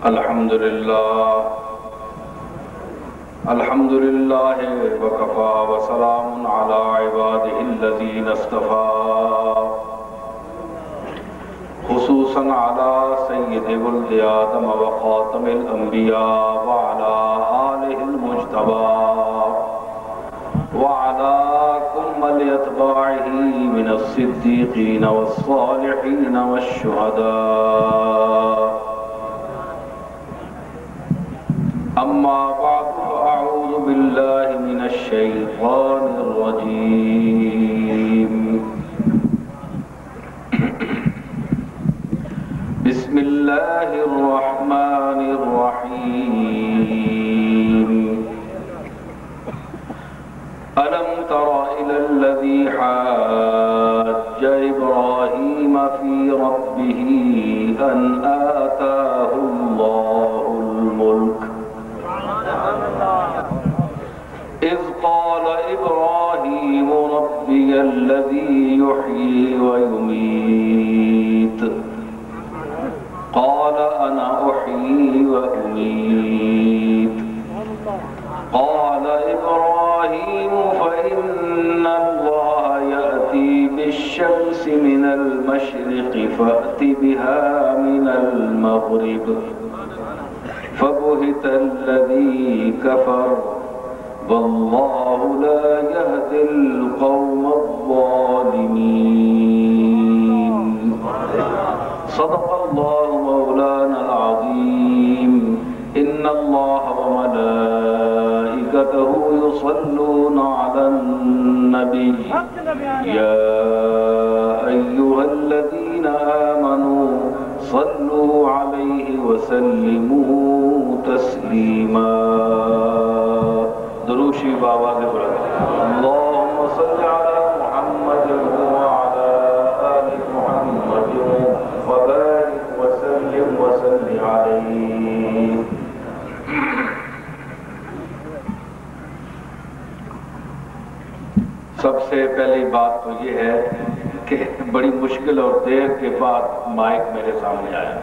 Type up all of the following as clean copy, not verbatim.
الحمد لله وكفى وسلام على عباده الذين اصطفى خصوصا على سيد ولد آدم وخاتم الأنبياء وعلى آله المجتبى وعلى كمل أتباعه من الصديقين والصالحين والشهداء. أما بعد فأعوذ بالله من الشيطان الرجيم. بسم الله الرحمن الرحيم. ألم تر إلى الذي حاج إبراهيم في ربه أن آتاه الله الملك إذ قال إبراهيم ربي الذي يحيي ويميت قال أنا أحيي وأميت قال إبراهيم فإن الله يأتي بالشمس من المشرق فأت بها من المغرب فبهت الذي كفر والله لا يهدي القوم الظالمين. صدق الله مولانا العظيم. إن الله وملائكته يصلون على النبي يا أيها الذين آمنوا صلوا عليه وسلموا تسليما. دروشی بآواز بلند اللهم صل على محمد وعلى آل محمد وبارك وسلم عليه. سب سے پہلی بات تو یہ ہے کہ بڑی مشکل اور دیر کے بعد مائک میرے سامنے آیا.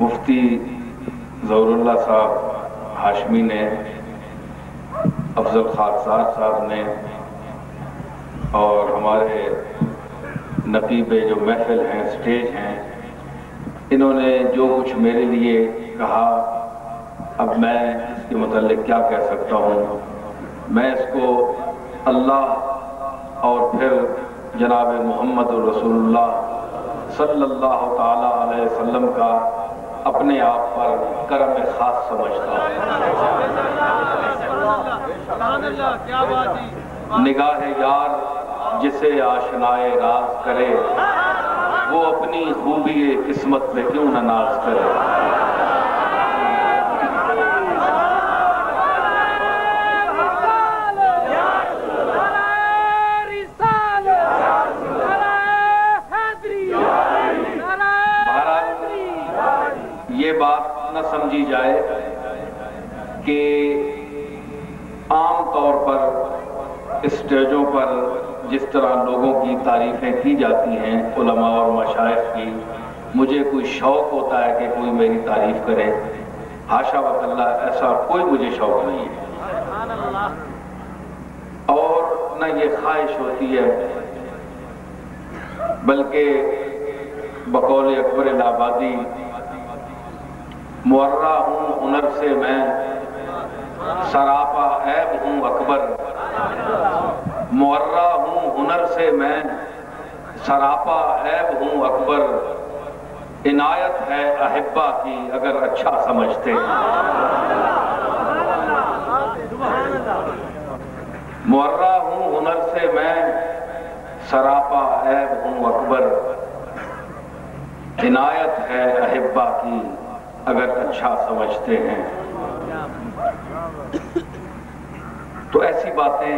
مفتی ظہور اللہ صاحب ہاشمی نے، افضل خاصار صاحب نے اور ہمارے نقیب جو محفل ہیں، سٹیج ہیں، انہوں نے جو کچھ میرے لیے کہا، اب میں اس کے متعلق کیا کہہ سکتا ہوں. میں اس کو اللہ اور پھر جناب محمد رسول اللہ صلی اللہ تعالی علیہ وسلم کا اپنے آپ پر کرم خاص سمجھتا ہوں. نگاہ یار جسے آشنائے راز کرے وہ اپنی خوبی قسمت میں کیوں نہ ناز کرے. یہ بات نہ سمجھی جائے کہ عام طور پر اسٹیجوں پر جس طرح لوگوں کی تعریفیں کی جاتی ہیں علماء اور مشائخ کی، مجھے کوئی شوق ہوتا ہے کہ کوئی میری تعریف کرے. حاشا وکلا، ایسا کوئی مجھے شوق نہیں ہے اور نہ یہ خواہش ہوتی ہے، بلکہ بقول اکبر الہ آبادی معرہ ہوں ہنر سے میں، سراپا عیب ہوں اکبر. معرہ ہوں ہنر سے میں، سراپا عیب ہوں اکبر. عنایت ہے احبہ کی اگر اچھا سمجھتے. معرہ ہوں ہنر سے میں، سراپا عیب ہوں اکبر. عنایت ہے احبہ کی اگر اچھا سمجھتے ہیں. تو ایسی باتیں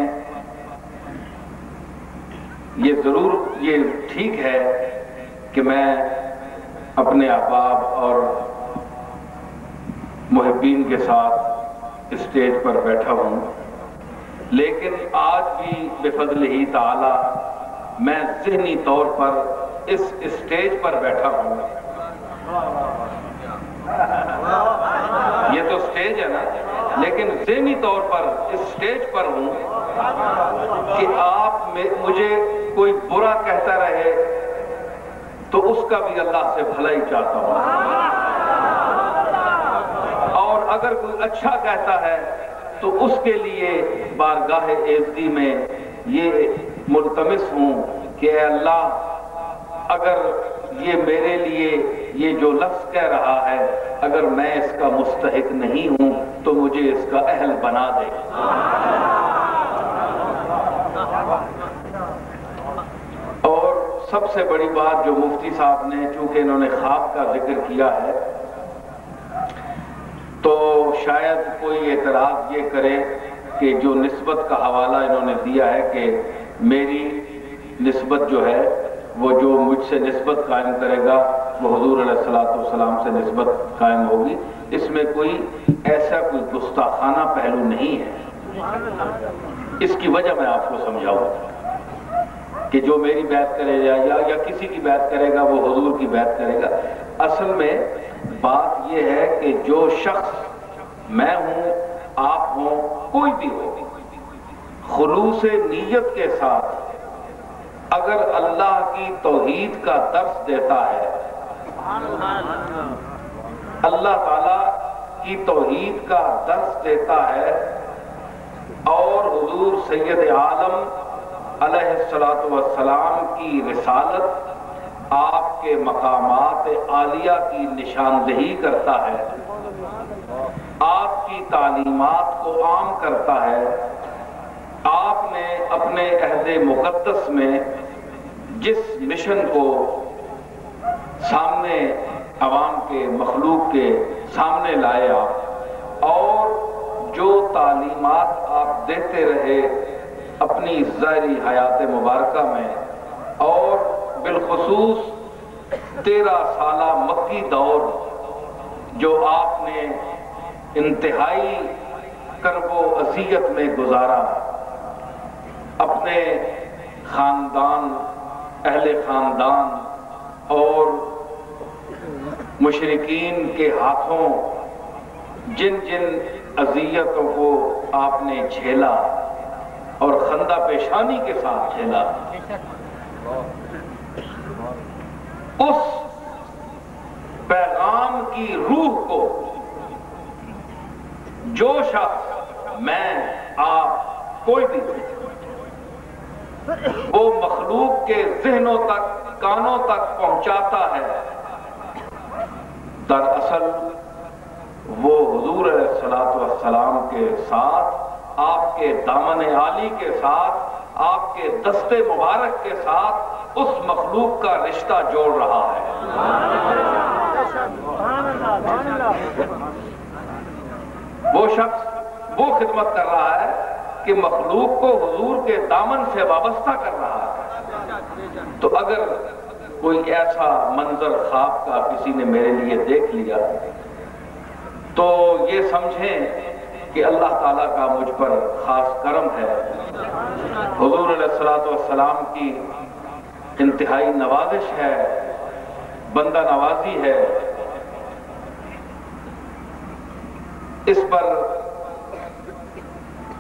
یہ ضرور یہ ٹھیک ہے کہ میں اپنے احباب اور محبین کے ساتھ اسٹیج پر بیٹھا ہوں، لیکن آج بھی بفضلہ تعالی میں ذہنی طور پر اس اسٹیج پر بیٹھا ہوں. یہ تو اسٹیج ہے نا، لیکن ذہنی طور پر اس اسٹیج پر ہوں کہ آپ مجھے کوئی برا کہتا رہے تو اس کا بھی اللہ سے بھلا ہی چاہتا ہوں، اور اگر کوئی اچھا کہتا ہے تو اس کے لیے بارگاہ عزتی میں یہ ملتمس ہوں کہ اے اللہ، اگر یہ میرے لیے یہ جو لفظ کہہ رہا ہے اگر میں اس کا مستحق نہیں ہوں تو مجھے اس کا اہل بنا دے. اور سب سے بڑی بات جو مفتی صاحب نے، چونکہ انہوں نے خواب کا ذکر کیا ہے، تو شاید کوئی اعتراض یہ کرے کہ جو نسبت کا حوالہ انہوں نے دیا ہے کہ میری نسبت جو ہے وہ جو مجھ سے نسبت قائم کرے گا وہ حضور علیہ السلام سے نسبت قائم ہوگی، اس میں کوئی ایسا کوئی گستاخانہ پہلو نہیں ہے. اس کی وجہ میں آپ کو سمجھاؤں کہ جو میری بیعت کرے گا یا کسی کی بیعت کرے گا وہ حضور کی بیعت کرے گا. اصل میں بات یہ ہے کہ جو شخص، میں ہوں، آپ ہوں، کوئی بھی ہو، خلوص نیت کے ساتھ اگر اللہ کی توحید کا درس دیتا ہے، اللہ تعالیٰ کی توحید کا درس دیتا ہے، اور حضور سید عالم علیہ السلام کی رسالت، آپ کے مقامات عالیہ کی نشاندہی کرتا ہے، آپ کی تعلیمات کو عام کرتا ہے. آپ نے اپنے عہد مقدس میں جس مشن کو سامنے عوام کے، مخلوق کے سامنے لایا، اور جو تعلیمات آپ دیتے رہے اپنی ظاہری حیات مبارکہ میں، اور بالخصوص 13 سالہ مکی دور جو آپ نے انتہائی کرب و اذیت میں گزارا، اپنے خاندان، اہل خاندان اور مشرکین کے ہاتھوں جن جن اذیتوں کو آپ نے جھیلا اور خندہ پیشانی کے ساتھ جھیلا، اس پیغام کی روح کو جو شخص، میں، آپ، کوئی بھی، وہ مخلوق کے ذہنوں تک، کانوں تک پہنچاتا ہے، دراصل وہ حضور علیہ السلام کے ساتھ، آپ کے دامن عالی کے ساتھ، آپ کے دست مبارک کے ساتھ اس مخلوق کا رشتہ جوڑ رہا ہے. وہ شخص وہ خدمت کر رہا ہے کہ مخلوق کو حضور کے دامن سے وابستہ کر رہا ہے. تو اگر کوئی ایسا منظر خواب کا کسی نے میرے لیے دیکھ لیا تو یہ سمجھیں کہ اللہ تعالیٰ کا مجھ پر خاص کرم ہے، حضور علیہ السلام کی انتہائی نوازش ہے، بندہ نوازی ہے. اس پر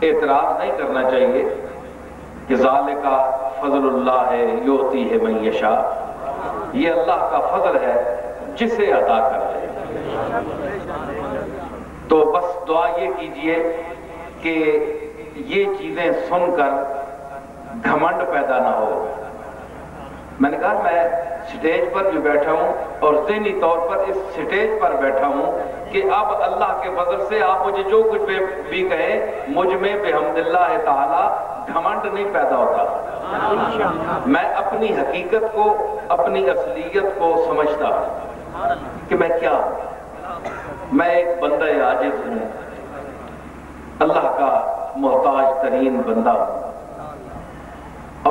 اعتراض نہیں کرنا چاہیے کہ ذالک فضل اللہ یؤتی ہے من یشاء، یہ اللہ کا فضل ہے جسے عطا کر دے. تو بس دعا یہ کیجئے کہ یہ چیزیں سن کر گھمنڈ پیدا نہ ہو. میں نے کہا میں سٹیج پر جو بیٹھا ہوں اور ذہنی طور پر اس سٹیج پر بیٹھا ہوں کہ اب اللہ کے فضل سے آپ مجھے جو کچھ بھی کہیں، مجھ میں بحمد اللہ تعالی گھمنڈ نہیں پیدا ہوتا. میں اپنی حقیقت کو، اپنی اصلیت کو سمجھتا ہوں کہ میں کیا ہوں. میں ایک بندہ عاجز ہوں، اللہ کا محتاج ترین بندہ ہوں،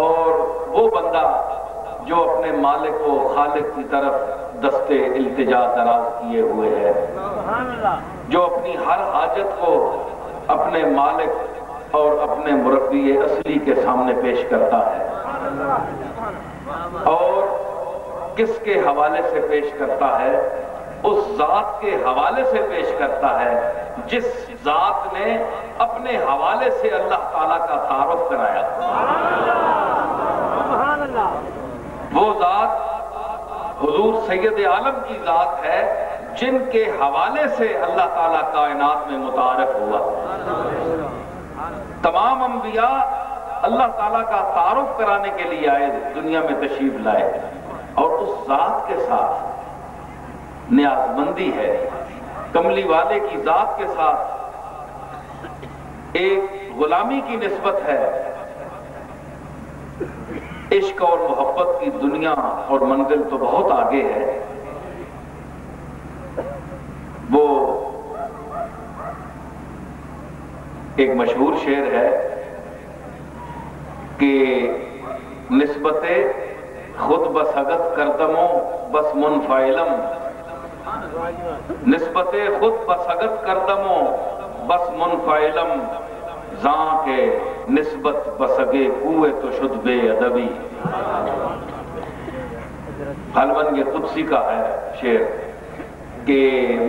اور وہ بندہ جو اپنے مالک و خالق کی طرف دستے التجا دراز کیے ہوئے ہے، جو اپنی ہر حاجت کو اپنے مالک اور اپنے مربی اصلی کے سامنے پیش کرتا ہے، اور کس کے حوالے سے پیش کرتا ہے؟ اس ذات کے حوالے سے پیش کرتا ہے جس ذات نے اپنے حوالے سے اللہ تعالیٰ کا تعارف کرایا۔ وہ ذات حضور سید عالم کی ذات ہے جن کے حوالے سے اللہ تعالیٰ کائنات میں متعارف ہوا۔ تمام انبیاء اللہ تعالیٰ کا تعارف کرانے کے لیے آئے، دنیا میں تشریف لائے، اور اس ذات کے ساتھ نیاز مندی ہے، کملی والے کی ذات کے ساتھ ایک غلامی کی نسبت ہے۔ عشق اور محبت کی دنیا اور منزل تو بہت آگے ہے۔ وہ ایک مشہور شعر ہے کہ نسبت خود بسگت کردمو بس منفعلم، نسبت خود بسگت کردمو بس منفعلم، زاں کے نسبت بسگے کوئے تو شد بے ادبی۔ غالباً یہ قدسی کا ہے شعر کہ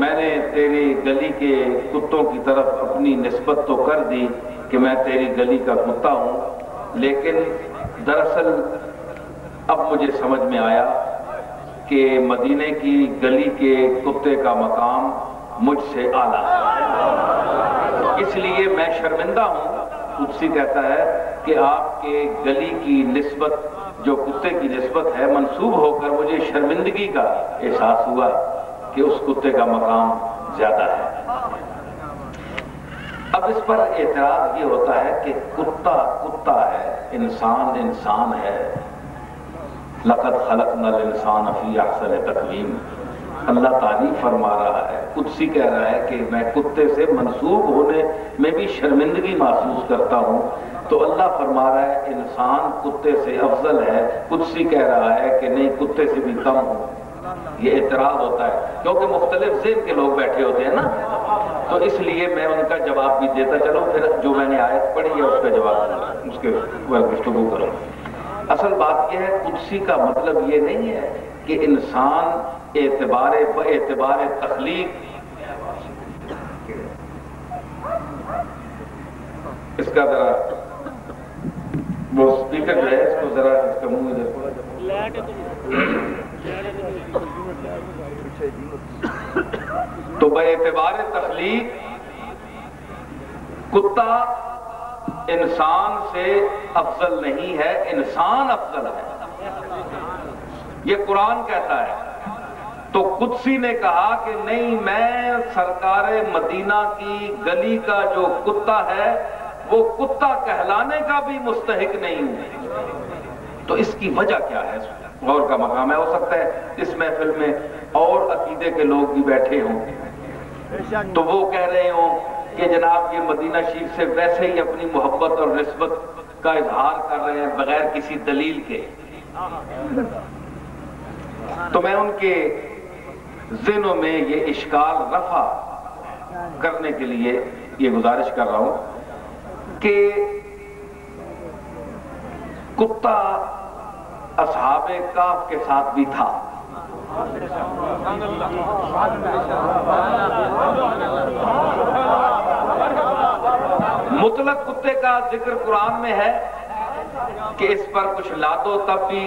میں نے تیری گلی کے کتوں کی طرف اپنی نسبت تو کر دی کہ میں تیری گلی کا کتا ہوں، لیکن دراصل اب مجھے سمجھ میں آیا کہ مدینے کی گلی کے کتے کا مقام مجھ سے اعلیٰ ہے، اس لیے میں شرمندہ ہوں۔ قدسی کہتا ہے کہ آپ کے گلی کی نسبت جو کتے کی نسبت ہے منسوب ہو کر مجھے شرمندگی کا احساس ہوا کہ اس کتے کا مقام زیادہ ہے۔ اب اس پر اعتراض یہ ہوتا ہے کہ کتا کتا ہے، انسان انسان ہے۔ لقد خلقنا الانسان فی احسن تقویم، اللہ تعریف فرما رہا ہے، قدسی کہہ رہا ہے کہ میں کتے سے منسوب ہونے میں بھی شرمندگی محسوس کرتا ہوں، تو اللہ فرما رہا ہے انسان کتے سے افضل ہے، قدسی کہہ رہا ہے کہ نہیں کتے سے بھی کم ہوں۔ یہ اعتراض ہوتا ہے کیونکہ مختلف ذہن کے لوگ بیٹھے ہوتے ہیں نا، تو اس لیے میں ان کا جواب بھی دیتا چلوں، پھر جو میں نے آیت پڑھی ہے اس کا جواب اس کے گفتگو کروں۔ اصل بات یہ ہے قدسی کا مطلب یہ نہیں ہے کہ انسان اعتبار تخلیق، اس کا ذرا وہ اسپیکر جو ہے اس کو ذرا اس کا منہ ادھر، تو باعتبار تخلیق کتا انسان سے افضل نہیں ہے، انسان افضل ہے، یہ قرآن کہتا ہے۔ تو قدسی نے کہا کہ نہیں، میں سرکار مدینہ کی گلی کا جو کتا ہے وہ کتا کہلانے کا بھی مستحق نہیں ہوں۔ تو اس کی وجہ کیا ہے؟ غور کا مقام ہے۔ ہو سکتا ہے اس محفل میں اور عقیدے کے لوگ بھی بیٹھے ہوں تو وہ کہہ رہے ہوں کہ جناب یہ مدینہ شریف سے ویسے ہی اپنی محبت اور نسبت کا اظہار کر رہے ہیں بغیر کسی دلیل کے۔ تو میں ان کے ذہنوں میں یہ اشکال رفع کرنے کے لیے یہ گزارش کر رہا ہوں کہ کتا اصحاب کہف کے ساتھ بھی تھا، مطلق کتے کا ذکر قرآن میں ہے کہ اس پر کچھ لا دو تب بھی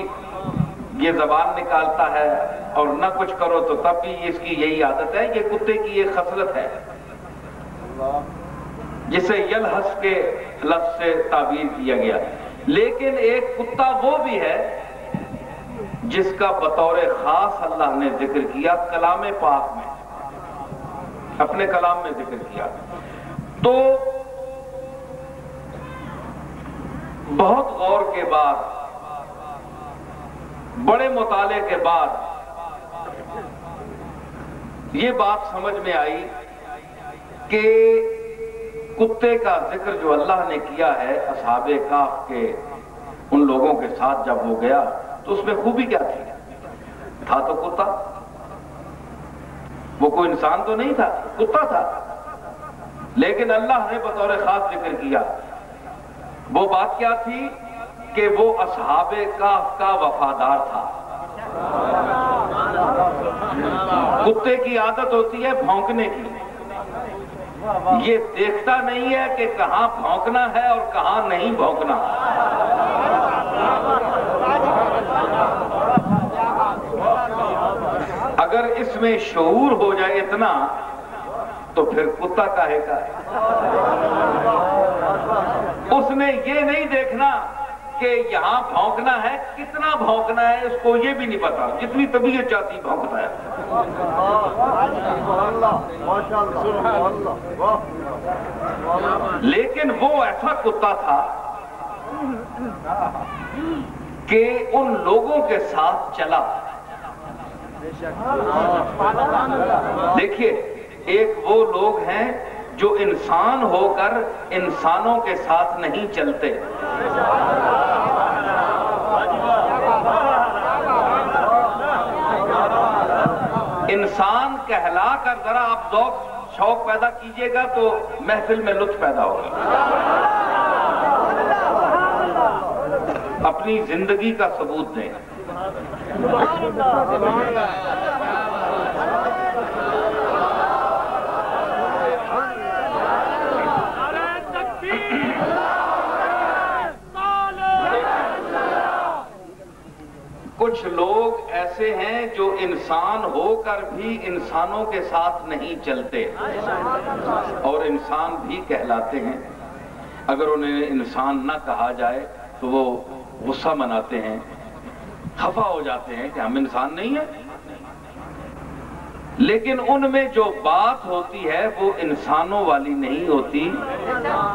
یہ زبان نکالتا ہے اور نہ کچھ کرو تو تب بھی اس کی یہی عادت ہے۔ یہ کتے کی ایک خصلت ہے جسے یلحس کے لفظ سے تعبیر کیا گیا۔ لیکن ایک کتا وہ بھی ہے جس کا بطور خاص اللہ نے ذکر کیا کلام پاک میں، اپنے کلام میں ذکر کیا۔ تو بہت غور کے بعد، بڑے مطالعے کے بعد یہ بات سمجھ میں آئی کہ کتے کا ذکر جو اللہ نے کیا ہے اصحاب کہف کے ان لوگوں کے ساتھ جب وہ گیا تو اس میں خوبی کیا تھی؟ تھا تو کتا، وہ کوئی انسان تو نہیں تھا، کتا تھا، لیکن اللہ نے بطور خاص ذکر کیا۔ وہ بات کیا تھی کہ وہ اصحاب کہف کا وفادار تھا۔ کتے کی عادت ہوتی ہے بھونکنے کی، یہ دیکھتا نہیں ہے کہ کہاں بھونکنا ہے اور کہاں نہیں بھونکنا۔ اگر اس میں شعور ہو جائے اتنا تو پھر کتا کاہے کا ہے؟ اس نے یہ نہیں دیکھنا کہ یہاں بھونکنا ہے، کتنا بھونکنا ہے، اس کو یہ بھی نہیں پتا، جتنی طبیعت چاہتی بھونکتا ہے۔ لیکن وہ ایسا کتا تھا کہ ان لوگوں کے ساتھ چلا۔ دیکھیے، ایک وہ لوگ ہیں جو انسان ہو کر انسانوں کے ساتھ نہیں چلتے، انسان کہلا کر ذرا آپ ذوق شوق پیدا کیجئے گا تو محفل میں لطف پیدا ہوگا۔ اپنی زندگی کا ثبوت دیں۔ کچھ لوگ ایسے ہیں جو انسان ہو کر بھی انسانوں کے ساتھ نہیں چلتے اور انسان بھی کہلاتے ہیں۔ اگر انہیں انسان نہ کہا جائے تو وہ غصہ مناتے ہیں، خفا ہو جاتے ہیں کہ ہم انسان نہیں ہیں، لیکن ان میں جو بات ہوتی ہے وہ انسانوں والی نہیں ہوتی،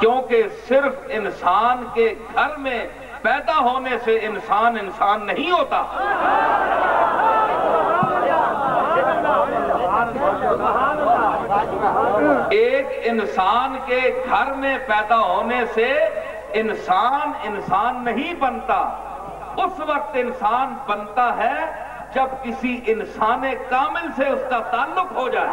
کیونکہ صرف انسان کے گھر میں پیدا ہونے سے انسان انسان نہیں ہوتا۔ ایک انسان کے گھر میں پیدا ہونے سے انسان انسان نہیں بنتا، اس وقت انسان بنتا ہے جب کسی انسان کامل سے اس کا تعلق ہو جائے۔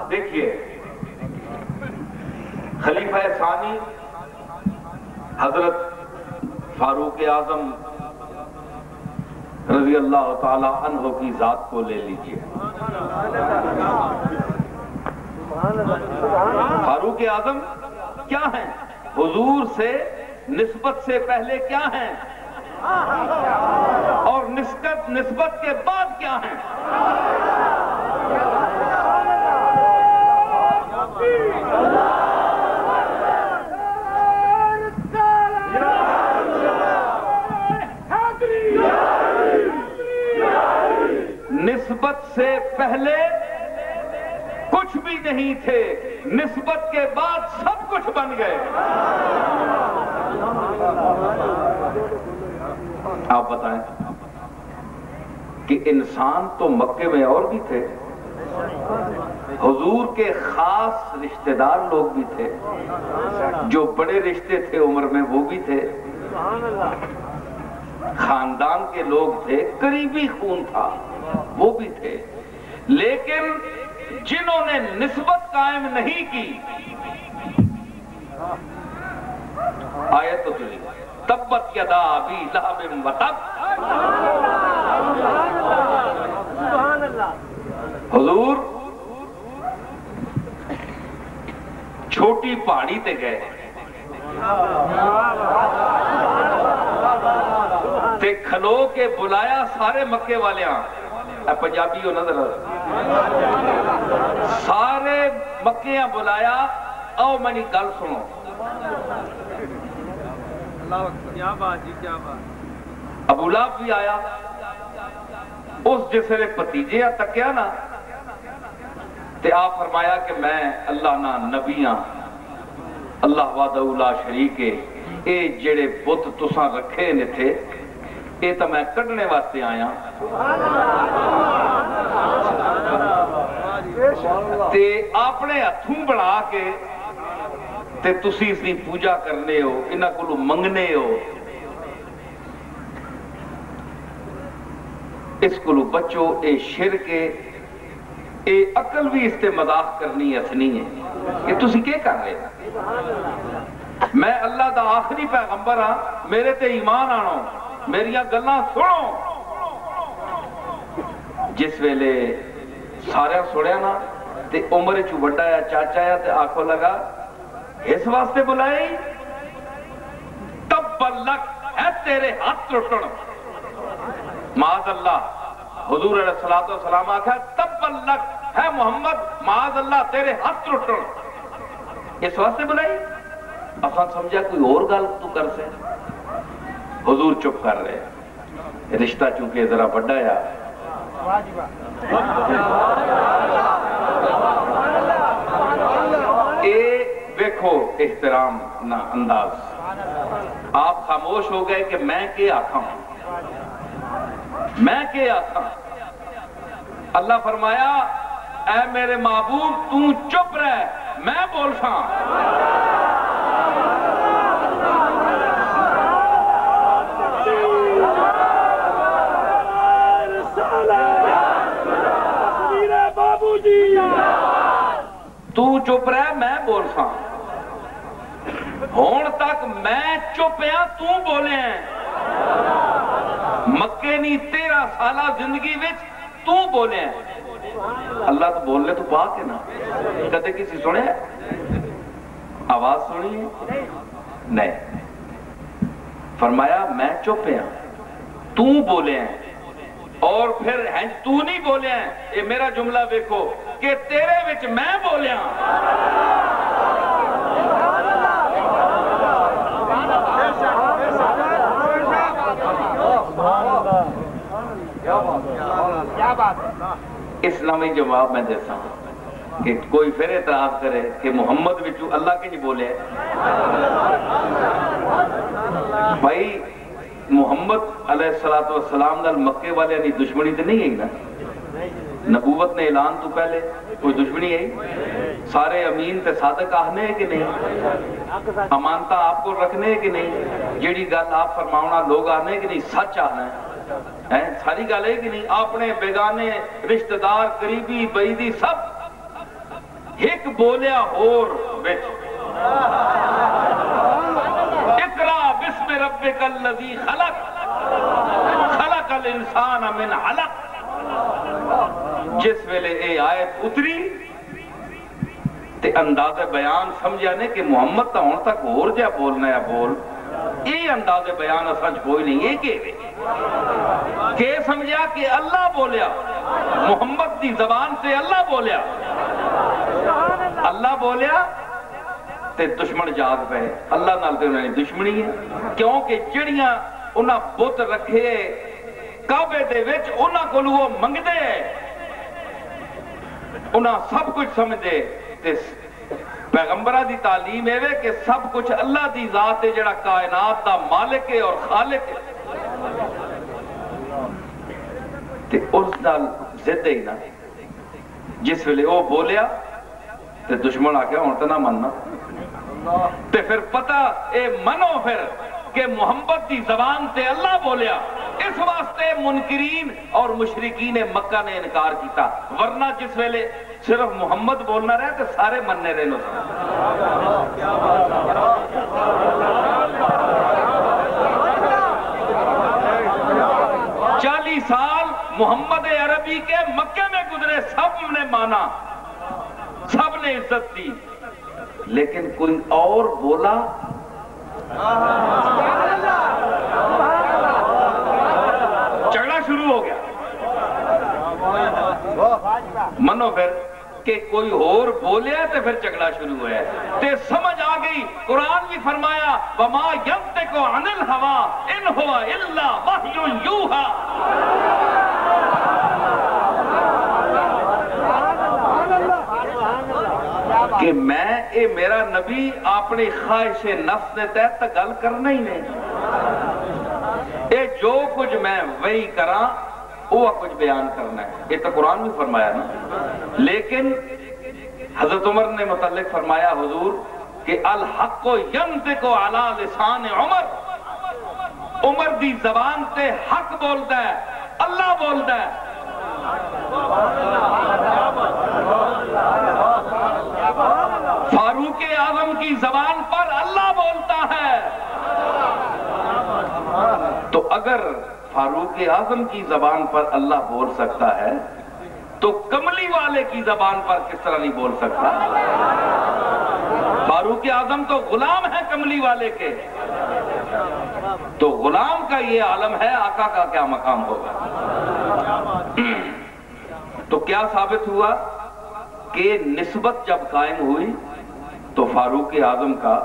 دیکھیے، خلیفہ ثانی حضرت فاروق اعظم رضی اللہ تعالی عنہ کی ذات کو لے لیجئے۔ فاروق اعظم کیا ہیں؟ حضور سے نسبت سے پہلے کیا ہیں اور نسبت کے بعد کیا ہیں؟ نسبت سے پہلے کچھ بھی نہیں تھے، نسبت کے بعد سب کچھ بن گئے۔ آپ بتائیں کہ انسان تو مکے میں اور بھی تھے، حضور کے خاص رشتہ دار لوگ بھی تھے، جو بڑے رشتے تھے عمر میں وہ بھی تھے، خاندان کے لوگ تھے، قریبی خون تھا وہ بھی تھے، لیکن جنہوں نے نسبت قائم نہیں کی، آیت تو چلی تبت یدا ابی لہب وتب، حضور چھوٹی پہاڑی تے گئے تے کھلو کے بلایا سارے مکے والے پنجابی ہو نظر سارے مکیاں بلایا، آؤ منی گل سنو۔ ابو لہب بھی آیا، اس جسے بھتیجے تکیا نا تے آپ فرمایا کہ میں اللہ نا نبیاں، اللہ وحدہ لا شریک ہے، اے جڑے بت تساں رکھے نے تھے اے تو میں کڈنے واسطے آیا، تے اپنے ہتھوں بنا کے تے تسی اس دی پوجا کرنے ہو، انہاں کولوں منگنے ہو، اس کو بچو اے شرک اے عقل بھی اس تے مذاق کرنی ہسنی ہے کہ تسی کیا کر رہے ہیں؟ میں اللہ دا آخری پیغمبر ہاں، میرے تے ایمان آنو، میریاں گلاں سنو۔ جس ویلے سارے سنیا نا تے عمر چ بڑا یا چاچا یا تے آکھو لگا اس واسطے بلائی تب لک ہے تیرے ہاتھ ٹوٹن۔ معاذ اللہ، حضور علیہ الصلوۃ والسلام آکھا تب لک ہے محمد، معاذ اللہ تیرے ہاتھ ٹوٹن۔ اس واسطے بلائی افان سمجھا کوئی اور گل تو کر سے، حضور چپ کر رہے، رشتہ چونکہ ذرا بڑا یا اے دیکھو احترام نہ انداز۔ آپ خاموش ہو گئے کہ میں کیا آکھا ہوں، میں کیا آکھا ہوں۔ اللہ فرمایا اے میرے محبوب تو چپ رہ، میں بول سا۔ تو چپ رہ میں بول سا، ہون تک میں چپ یا تو بولے ہیں۔ مکے نہیں 13 سالہ زندگی وچ تو بولے ہیں۔ اللہ تو بولنے تو پاک ہے نا، کدے کسی سنے آواز سنی ہے؟ نہیں، فرمایا میں چپ یا تو بولے ہیں، اور پھر تو نہیں بولے ہیں۔ یہ میرا جملہ دیکھو کہ تیرے وچ میں بولیا۔ اسلامی جواب میں دیتا ہوں کہ کوئی پھر اعتراض کرے کہ محمد وچو اللہ کے نہیں بولے۔ بھائی محمد علیہ السلام نال مکے والے نے دشمنی تو نہیں ہے نا، نبوت نے اعلان تو پہلے کوئی دشمنی ہے؟ سارے امین تے صادق آہنے ہیں کہ نہیں؟ امانتہ آپ کو رکھنے ہیں کہ نہیں؟ جیڑی گل آپ فرماؤنا لوگ آنے ہیں کہ نہیں؟ سچ آنا ہے، ساری گل ہے کہ نہیں؟ اپنے بیگانے رشتہ دار قریبی بعیدی سب ایک بولیا اور بچ اقرا بسم ربک الذی خلق خلق الانسان من علق۔ جس ویلے اے آیت اتری تے انداز بیان سمجھا نے کہ محمد تا ہون تک اور جا بولنا ہے بول، یہ انداز بیان سچ کوئی نہیں، یہ کہ سمجھا کہ اللہ بولیا، محمد دی زبان سے اللہ بولیا، اللہ بولیا تے دشمن جاگ پہ اللہ نال تے انہوں نے دشمنی ہے، کیونکہ جڑیاں انہاں بت رکھے کعبے دے وچ انہاں کو وہ منگ دے، انہاں سب کچھ سمجھ دے۔ پیغمبرہ دی تعلیم ہے کہ سب کچھ اللہ دی ذات ہے جڑا کائنات دا مالک ہے اور خالق ہے، تے اس نال زد ہے نا۔ جس ویلے وہ بولیا تے دشمن آ گیا ہوں تو نہ مننا، تے پھر پتہ اے منو پھر کہ محمد دی زبان تے اللہ بولیا۔ اس واسطے منکرین اور مشرکین مکہ نے انکار کیتا، ورنہ جس ویلے صرف محمد بولنا رہے تو سارے مننے رہے لو۔ 40 سال محمد عربی کے مکے میں گزرے، سب نے مانا، سب نے عزت دی، لیکن کوئی اور بولا جھگڑا شروع ہو گیا۔ منو پھر کہ کوئی اور بولیا تو پھر جھگڑا شروع ہوا ہے، تے سمجھ آ گئی۔ قرآن بھی فرمایا وَمَا يَنْطِقُ عَنِ الْهَوَىٰ إِنْ هُوَ إِلَّا وَحْيٌ يُوحَىٰ۔ کہ میں اے میرا نبی اپنی خواہش نفس دے تحت گل کرنا ہی نہیں، اے جو کچھ میں وہی کراں وہ کچھ بیان کرنا ہے، یہ تو قرآن بھی فرمایا نا۔ لیکن حضرت عمر نے متعلق فرمایا حضور کہ الحق ینطق علی لسان عمر، عمر دی زبان تے حق بولتا ہے، اللہ بولتا ہے. فاروق اعظم کی زبان پر اللہ بولتا ہے. تو اگر فاروق اعظم کی زبان پر اللہ بول سکتا ہے تو کملی والے کی زبان پر کس طرح نہیں بول سکتا؟ فاروق اعظم تو غلام ہے کملی والے کے. تو غلام کا یہ عالم ہے، آقا کا کیا مقام ہوگا؟ تو کیا ثابت ہوا کہ نسبت جب قائم ہوئی تو فاروق اعظم کا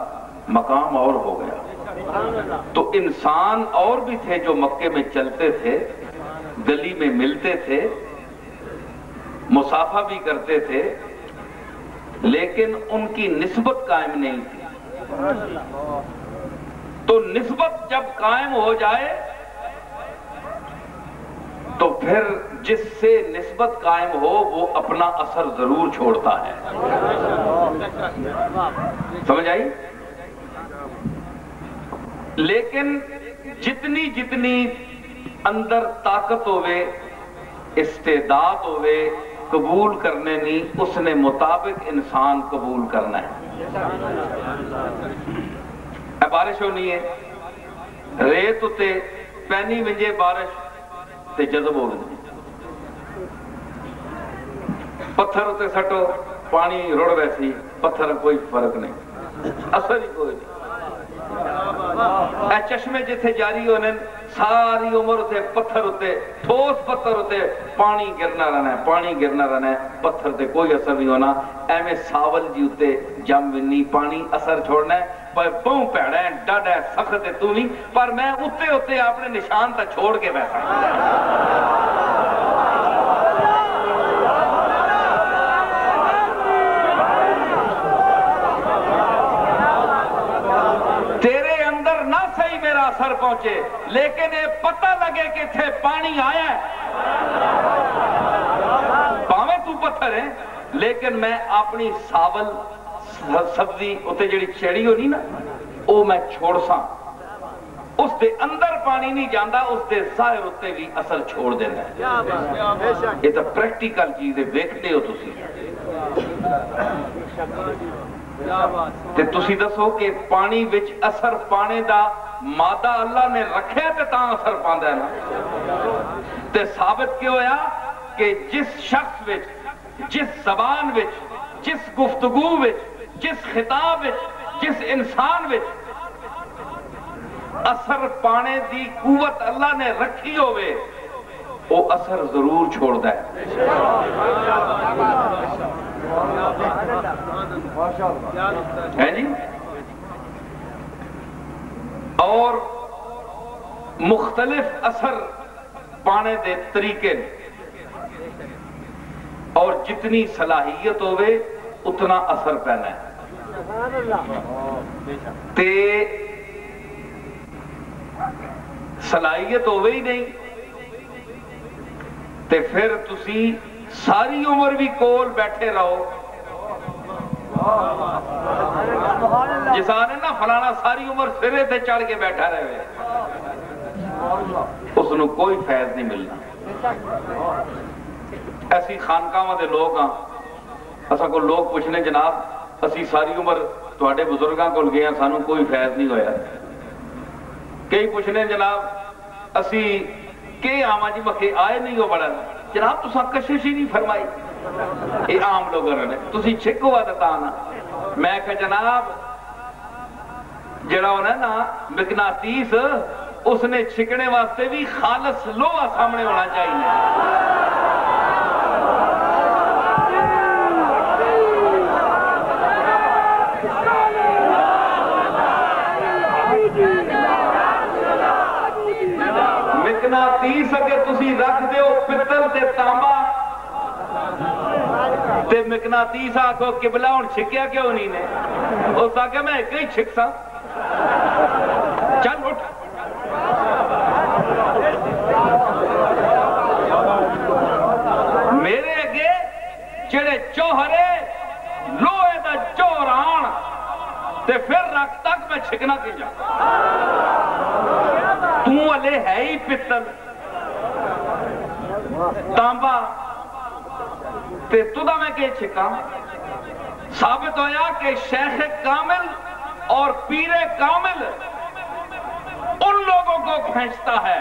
مقام اور ہو گیا. تو انسان اور بھی تھے جو مکے میں چلتے تھے، گلی میں ملتے تھے، مصافحہ بھی کرتے تھے، لیکن ان کی نسبت قائم نہیں تھی. تو نسبت جب قائم ہو جائے تو پھر جس سے نسبت قائم ہو وہ اپنا اثر ضرور چھوڑتا ہے. سمجھ آئی؟ لیکن جتنی جتنی اندر طاقت ہوئے، استعداد ہوئے قبول کرنے نہیں، اس نے مطابق انسان قبول کرنا ہے. بارش ہونی ہے، ریت اتے پینی ونجے بارش تے جذب ہو گئی، پتھر اتے سٹو پانی رڑ ویسی، پتھر کوئی فرق نہیں، اثر ہی کوئی نہیں. اے چشمے جتھے جاری ہونے ساری عمر اتے پتھر اتے، ٹھوس پتھر اتے پانی گرنا رہنا ہے، پانی گرنا رہنا ہے، پتھر تے کوئی اثر نہیں ہونا. ایویں ساول جی اتے جم ونی پانی اثر چھوڑنا ہے، پر بہوں پیڑا ہے، ڈاڈا ہے، سخت ہے تو نہیں، پر میں اتے اتے اپنے نشان تا چھوڑ کے بیٹھا. تیرے اندر نہ صحیح میرا اثر پہنچے، لیکن یہ پتہ لگے کہ تھے پانی آیا ہے. پاویں تو پتھر ہے، لیکن میں اپنی ساول سبزی اتے جڑی چیڑی ہونی نا او میں چھوڑ ساں، اس دے اندر پانی نہیں جاندہ، اس دے ظاہر اتے بھی اثر چھوڑ دینا ہے. یہ تو پریکٹیکل چیز ہے، دیکھتے ہو تسی. تے تسی دسو کہ پانی وچ اثر پانے دا مادہ اللہ نے رکھے تے تاں اثر پاندہ ہے نا. تے ثابت کیوں ہویا کہ جس شخص وچ، جس زبان وچ، جس گفتگو وچ، جس خطاب وچ، جس انسان وچ اثر پانے دی قوت اللہ نے رکھی ہوئے وہ اثر ضرور چھوڑ دے. ہے جی. اور مختلف اثر پانے دے طریقے اور جتنی صلاحیت ہوئے اتنا اثر پینا ہے. تے صلاحیت ہوئے ہی نہیں تے پھر تسی ساری عمر بھی کول بیٹھے رہو. جس آنے نا فلانا ساری عمر سرے تے چڑھ کے بیٹھا رہے، اس نے کوئی فیض نہیں ملنا. ایسی خانقاہ دے لوگ ہاں، اسا کو لوگ پوچھنے جناب اسی ساری عمر تواڈے بزرگاں کول گئے ہیں، سانو کوئی فیض نہیں ہویا. کئی پوچھنے جناب اسی کہ آما جی مکھے آئے نہیں ہو بڑا، جناب تساں کشش ہی نہیں فرمائی. یہ عام لوگوں نے تسی چھکو آتا نا. میں کہ جناب جڑا ہونا نا مقناطیس، اس نے چھکنے واسطے بھی خالص لوہا سامنے ہونا چاہیے. مقناطیس اگر تسی رکھ دیو پتل تے تانبا تے مقناطیس آکھو قبلہ ہون چھکیا کیوں نہیں نے، اس آکھے میں ایک ہی چھک سا. چل اٹھ. میرے اگے جڑے چوہرے لوہے دا چوہر آن تے پھر رکھ تک میں چھکنا کی جا. تو علی ہے ہی پتل، تانبا تے تدا میں کہ چھکا ثابت ہویا کہ شیخ کامل اور پیر کامل ان لوگوں کو کھینچتا ہے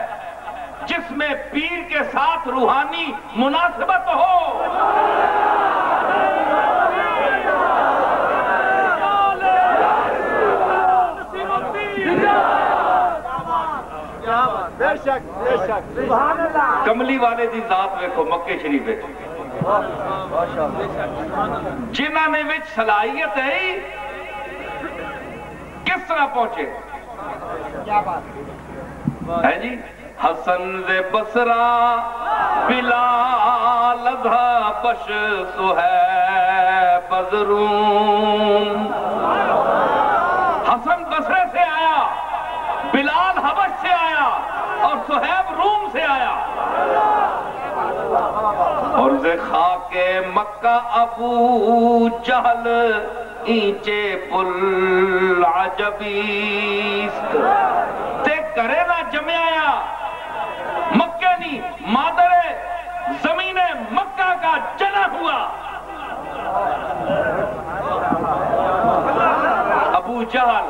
جس میں پیر کے ساتھ روحانی مناسبت ہو. کملی والے دی ذات ویکھو مکے شریف جنہاں نے وچ صلاحیت ہے کس طرح پہنچے ہے جی. حسن ز بصرہ بلال اذا بش صہیب از روم. حسن بصرے سے آیا, بلال حبش سے آیا اور صہیب روم سے آیا. اور ز خاک مکہ ابو جہل اینچے پل عجبیست. تے کرے نہ جمع آیا مکہ نہیں مادر زمین مکہ کا جنا ہوا. ابو جہل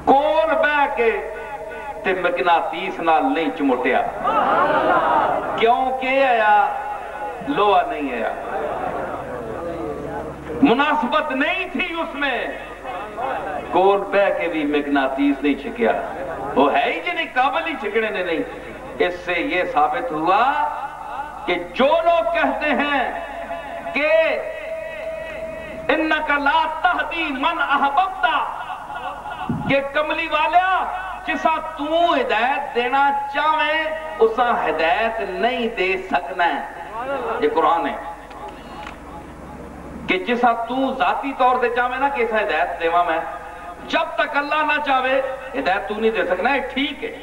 کول بہ کے تے مقناطیس نال نہیں چمٹیا. کیوں کہ آیا لوہا نہیں آیا, مناسبت نہیں تھی اس میں. کول بہ کے بھی مقناطیس نہیں چھکیا, وہ ہے ہی جنہیں قابل ہی چھکنے نے نہیں. اس سے یہ ثابت ہوا کہ جو لوگ کہتے ہیں کہ انکا لا تہدی من احببت, کہ کملی والا جسا تو ہدایت دینا چاہے اسا ہدایت نہیں دے سکنا ہے. یہ قرآن ہے کہ جسا تو ذاتی طور دے چاہے نا کہ اسا ہدایت دیوا میں, جب تک اللہ نہ چاہے ہدایت تو نہیں دے سکنا ہے. ٹھیک ہے,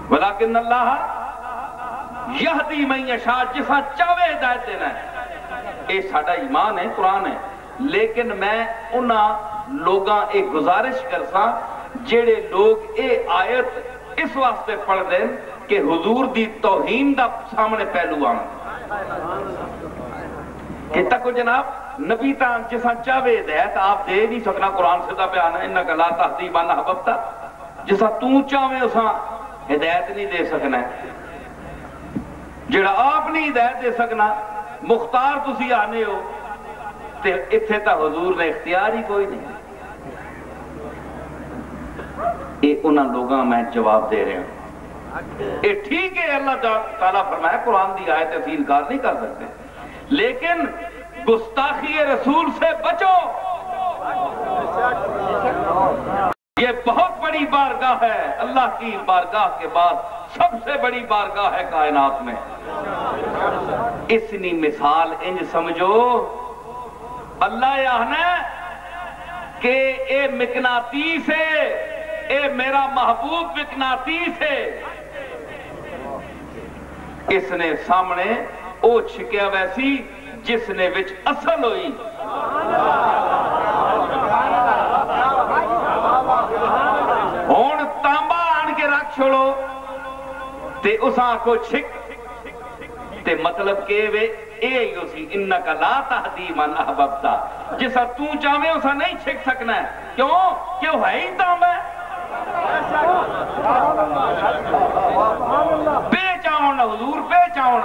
ولیکن اللہ یہدی من یشاء, جسا چاہے ہدایت دینا ہے. اے ساڈا ایمان ہے, قرآن ہے. لیکن میں انہاں لوگاں ایک گزارش کرساں جیڑے لوگ اے آیت اس واسطے پڑھ دیں کہ حضور دی توہین دا سامنے پہلو آن. کہ تکو جناب نبی تاں جساں چاہے ہدایت آپ دے نہیں سکنا. قرآن سے دا بیان ہے انکا لا تہدی من احببت, جساں تو چاہے اساں ہدایت نہیں دے سکنا ہے. جڑا آپ نہیں ہدایت دے سکنا مختار تسی آنے ہو تے اتھے تا حضور نے اختیار ہی کوئی نہیں. اے انہاں لوگاں میں جواب دے رہے ہوں. اے ٹھیک ہے اللہ تعالیٰ فرمایا قرآن دی آیت سے انکار نہیں کر سکتے, لیکن گستاخی رسول سے بچو. یہ بہت بڑی بارگاہ ہے, اللہ کی بارگاہ کے بعد سب سے بڑی بارگاہ ہے کائنات میں. اتنی مثال انج سمجھو اللہ یہاں کہ اے مقناطیس ہے, اے میرا محبوب مقناطیس ہے. اس نے سامنے او چھکیا ویسی جس نے وچ اصل ہوئی. ہون تانبا آن کے رکھ چھوڑو تے اساں کو چھک تے مطلب کہ وے اے ہی اسی انکا لا تہدی من احببت, جسا تو چاہے اسا نہیں چھک سکنا ہے. کیوں کہ وہ ہے ہی تانبا ہے. بے چاہن حضور بے چاہن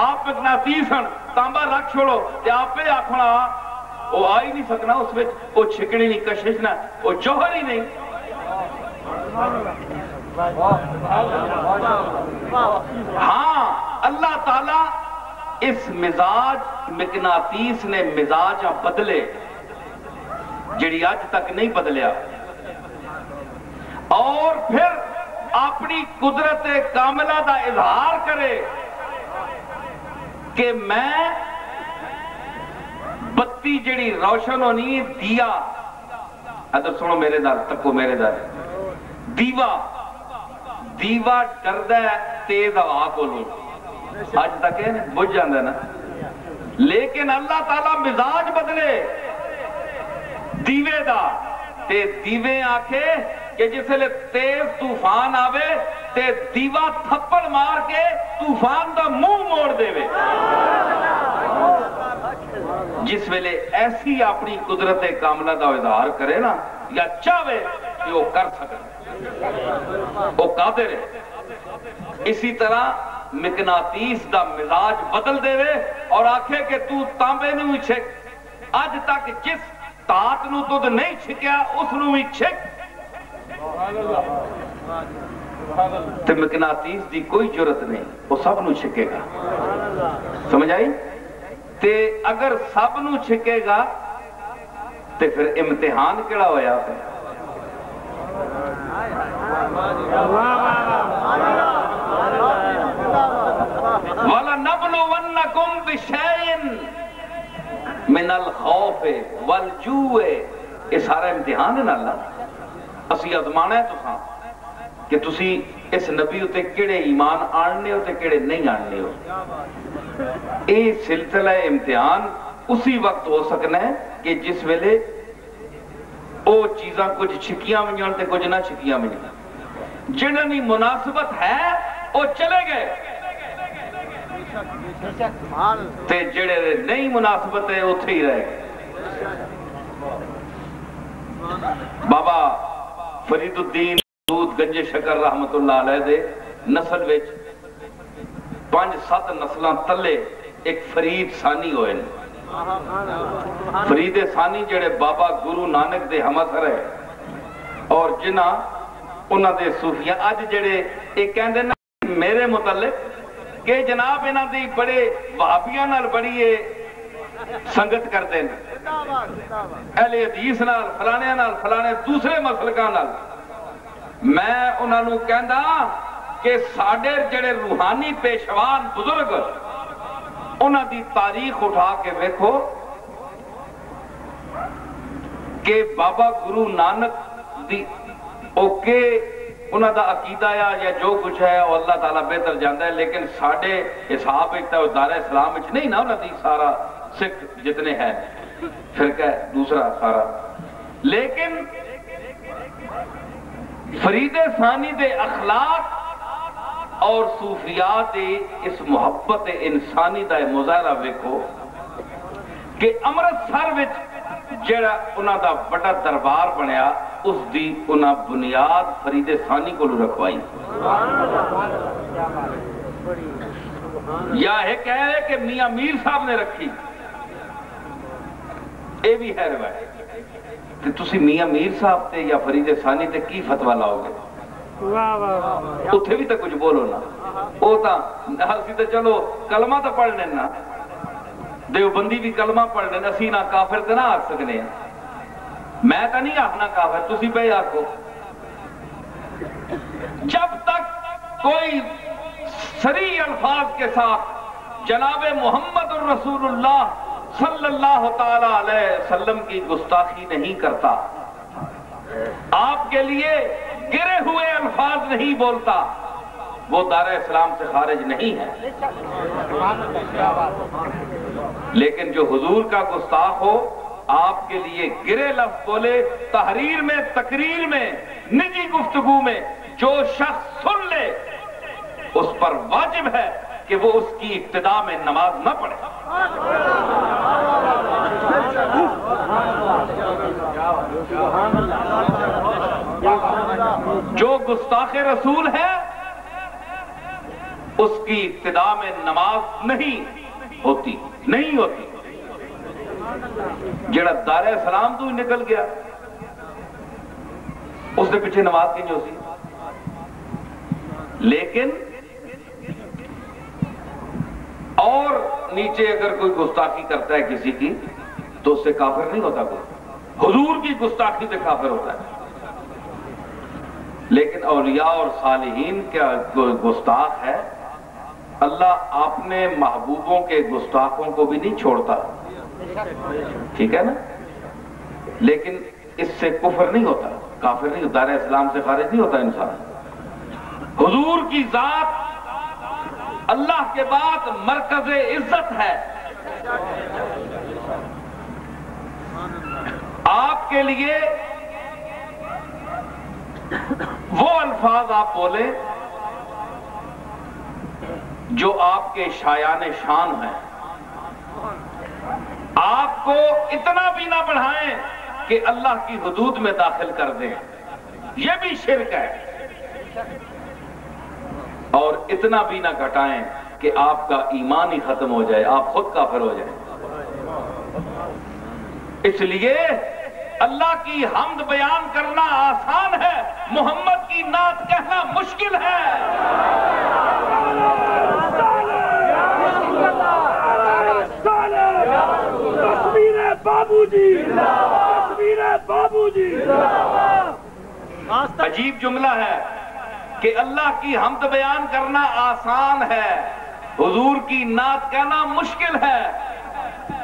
آپ مقناطیس ہن, تانبا رکھ چھوڑو تے آپ پہ آکھنا وہ آ ہی نہیں سکنا اس وچ, وہ چھکڑی نہیں کشش نہ, وہ جوہر ہی نہیں. ہاں اللہ تعالیٰ اس مزاج مقناطیس نے مزاج بدلے جڑی آج تک نہیں بدلیا, اور پھر اپنی قدرت کاملہ دا اظہار کرے کہ میں بتی جڑی روشن ہونی دیا, ادھر سنو میرے در تکو میرے در, دیوا ڈردہ تیز ہوا کو لوں آج تک ہے بجھ جاندہ نا. لیکن اللہ تعالیٰ مزاج بدلے دیوے دا تے دیوے آکھے کہ جس لئے تیز طوفان آوے تے دیوا تھپڑ مار کے طوفان دا منہ موڑ دے وے. جس ویلے ایسی اپنی قدرت کاملہ دا اظہار کرے نا یا چاہے کہ وہ کر سکے، وہ قادر ہے. اسی طرح مقناطیس دا مزاج بدل دے وے اور آکھے کہ تو تانبے نو ہی چھک. اج تک جس تات نو تد نہیں چھکیا اس نو ہی چھک. تے مقناطیس دی کوئی جرت نہیں، وہ سب نو چھکے گا. سمجھ آئی؟ تے اگر سب نو چھکے گا تے پھر امتحان کیڑا ہویا پہ؟ وَلَنَبْلُوَنَّكُمْ بِشَيْءٍ مِنَ الْخَوْفِ وَالْجُوعِ. یہ سارا امتحان ہے نا اللہ اسی ازمانا ہے تساں کہ تسی اس نبی ہوتے کیڑے ایمان آننے ہوتے کیڑے نہیں آننے ہو. یہ سلسلہ امتحان اسی وقت ہو سکنا ہے کہ جس ویلے او چیزاں کچھ چھکیاں ہوئیں تے کچھ نہ چھکیاں ہوئیں. جنہی مناسبت ہے وہ چلے گئے تے جڑے نہیں مناسبت ہے اتھے ہی رہ گئے. بابا فرید الدین دود گنج شکر رحمت اللہ علیہ دے نسل وچ 5-7 نسلاں تلے ایک فرید ثانی ہوئے. فرید ثانی جڑے بابا گرو نانک دے ہم اثر ہے اور جنہ انہ دے صوفیاں اج جڑے ایک کہندے نا میرے متعلق کہ جناب انہ دی بڑے وہابیاں نال بڑی سنگت کرتے ہیں اہل حدیث نال فلانے دوسرے مسلکاں نال. میں انہاں نو کہندا کہ ساڈے جڑے روحانی پیشوان بزرگ انہاں دی تاریخ اٹھا کے ویکھو کہ بابا گرو نانک دی اوکے انہاں دا عقیدہ یا جو کچھ ہے وہ اللہ تعالیٰ بہتر جاندا ہے، لیکن ساڈے حساب ایک دار اسلام وچ نہیں نا انہاں دی سارا سکھ جتنے ہیں فرقہ ہے دوسرا سارا. لیکن فرید ثانی دے اخلاق اور صوفیات اس محبت انسانی دا مظاہرہ ویکھو کہ امرتسر وچ جڑا انہاں دا بڑا دربار بنیا اس دی انہاں بنیاد فرید ثانی کو رکھوائی. یا ہے کہہ رہے کہ میاں میر صاحب نے رکھی، اے بھی ہے روایت. کہ تسی میاں میر صاحب تے یا فرید ثانی تے کی فتویٰ لاؤ گے؟ اتھے بھی تو کچھ بولو نا. او تا ہسی تو چلو کلمہ تو پڑھ لینا، دیوبندی بھی کلمہ پڑھ لینا، اسی نہ کافر تے نہ آکھ سکنے ہیں. میں تو نہیں آخنا کافر، تسی پہ آکھو. جب تک کوئی صریح الفاظ کے ساتھ جناب محمد الرسول اللہ صلی اللہ تعالی علیہ وسلم کی گستاخی نہیں کرتا، آپ کے لیے گرے ہوئے الفاظ نہیں بولتا، وہ دار اسلام سے خارج نہیں ہے. لیکن جو حضور کا گستاخ ہو آپ کے لیے گرے لفظ بولے، تحریر میں تقریر میں نجی گفتگو میں جو شخص سن لے اس پر واجب ہے کہ وہ اس کی ابتدا میں نماز نہ پڑھے. جو گستاخ رسول ہے اس کی ابتدا میں نماز نہیں ہوتی. جڑا دار اسلام تو ہی نکل گیا اس نے پیچھے نماز کی جو سی. لیکن اور نیچے اگر کوئی گستاخی کرتا ہے کسی کی تو اس سے کافر نہیں ہوتا کوئی. حضور کی گستاخی سے کافر ہوتا ہے. لیکن اولیاء اور صالحین کا گستاخ ہے، اللہ اپنے محبوبوں کے گستاخوں کو بھی نہیں چھوڑتا، ٹھیک ہے نا. لیکن اس سے کفر نہیں ہوتا، کافر نہیں ہوتا، دار اسلام سے خارج نہیں ہوتا انسان. حضور کی ذات اللہ کے بعد مرکز عزت ہے. آپ کے لیے وہ الفاظ آپ بولیں جو آپ کے شایان شان ہیں، آپ کو اتنا بھی نہ بڑھائیں کہ اللہ کی حدود میں داخل کر دیں، یہ بھی شرک ہے، اور اتنا بھی نہ گھٹائیں کہ آپ کا ایمان ہی ختم ہو جائے، آپ خود کافر ہو جائیں۔ اس لیے اللہ کی حمد بیان کرنا آسان ہے، محمد کی نعت کہنا مشکل ہے۔ تصویر بابو جی، تصویر بابو جی۔ عجیب جملہ ہے کہ اللہ کی حمد بیان کرنا آسان ہے، حضور کی نعت کہنا مشکل ہے۔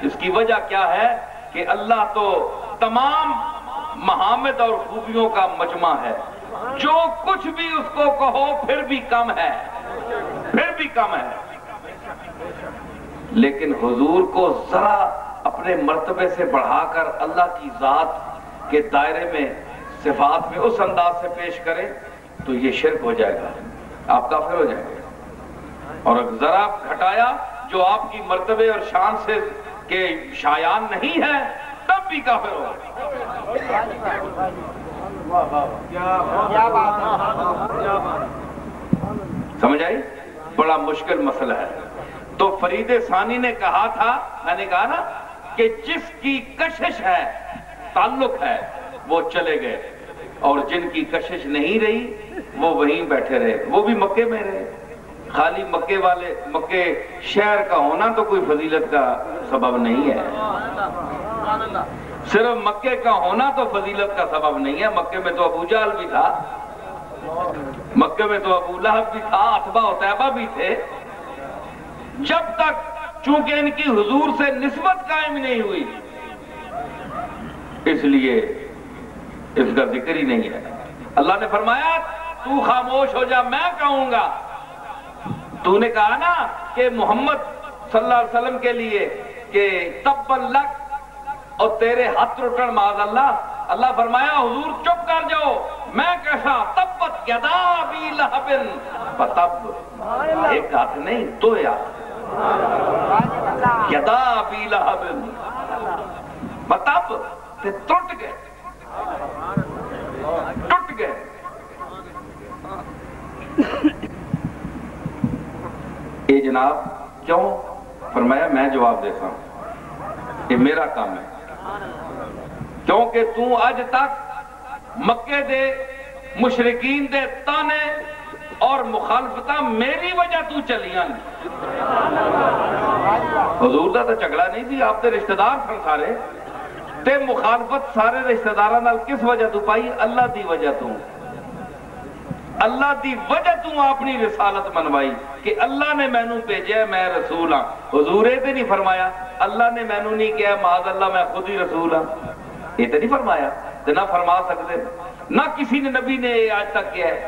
اس کی وجہ کیا ہے کہ اللہ تو تمام محامد اور خوبیوں کا مجمع ہے، جو کچھ بھی اس کو کہو پھر بھی کم ہے، پھر بھی کم ہے۔ لیکن حضور کو ذرا اپنے مرتبے سے بڑھا کر اللہ کی ذات کے دائرے میں صفات میں اس انداز سے پیش کریں تو یہ شرک ہو جائے گا، آپ کافر ہو جائیں گے۔ اور اگر ذرا گھٹایا جو آپ کی مرتبے اور شان سے کے شایان نہیں ہے تب بھی کافر ہو۔ سمجھ آئی؟ بڑا مشکل مسئلہ ہے۔ تو فرید ثانی نے کہا تھا، میں نے کہا نا کہ جس کی کشش ہے، تعلق ہے، وہ چلے گئے، اور جن کی کشش نہیں رہی وہ وہیں بیٹھے رہے، وہ بھی مکے میں رہے۔ خالی مکے شہر کا ہونا تو کوئی فضیلت کا سبب نہیں ہے، صرف مکے کا ہونا تو فضیلت کا سبب نہیں ہے۔ مکے میں تو ابو جہل بھی تھا، مکے میں تو ابو لہب بھی تھا، عتبہ و طیبہ بھی تھے۔ جب تک چونکہ ان کی حضور سے نسبت قائم نہیں ہوئی، اس لیے اس کا ذکر ہی نہیں ہے۔ اللہ نے فرمایا تو خاموش ہو جا، میں کہوں گا۔ تو نے کہا نا کہ محمد صلی اللہ علیہ وسلم کے لیے کہ تبًا لک اور تیرے ہاتھ ٹوٹن معاذ اللہ، اللہ فرمایا حضور چپ کر جاؤ، میں کیسا تبت یدا ابی لہب فتب، ایک ہاتھ نہیں دو ہاتھ، یدا ابی لہب فتب، ٹوٹ گئے، ٹوٹ گئے۔ اے جناب کیوں؟ فرمایا میں جواب دیتا ہوں، یہ میرا کام ہے، کیونکہ تو آج تک مکے دے مشرکین دے تانے اور مخالفتہ میری وجہ تو چلیاں نہیں۔ حضور دا تو جھگڑا نہیں تھی، آپ دے رشتہ دار سن سارے، تے مخالفت سارے رشتہ داراں نال کس وجہ تو پائی؟ اللہ دی وجہ تو، اللہ دی وجہ تو اپنی رسالت منوائی کہ اللہ نے مینوں بھیجا، میں رسول ہاں۔ حضور یہ تے نہیں فرمایا اللہ نے مینوں نہیں کہا معاذ اللہ میں خود ہی رسول ہاں، یہ تے نہیں فرمایا، تے نہ فرما سکتے، نہ کسی نے نبی نے آج تک کیا ہے۔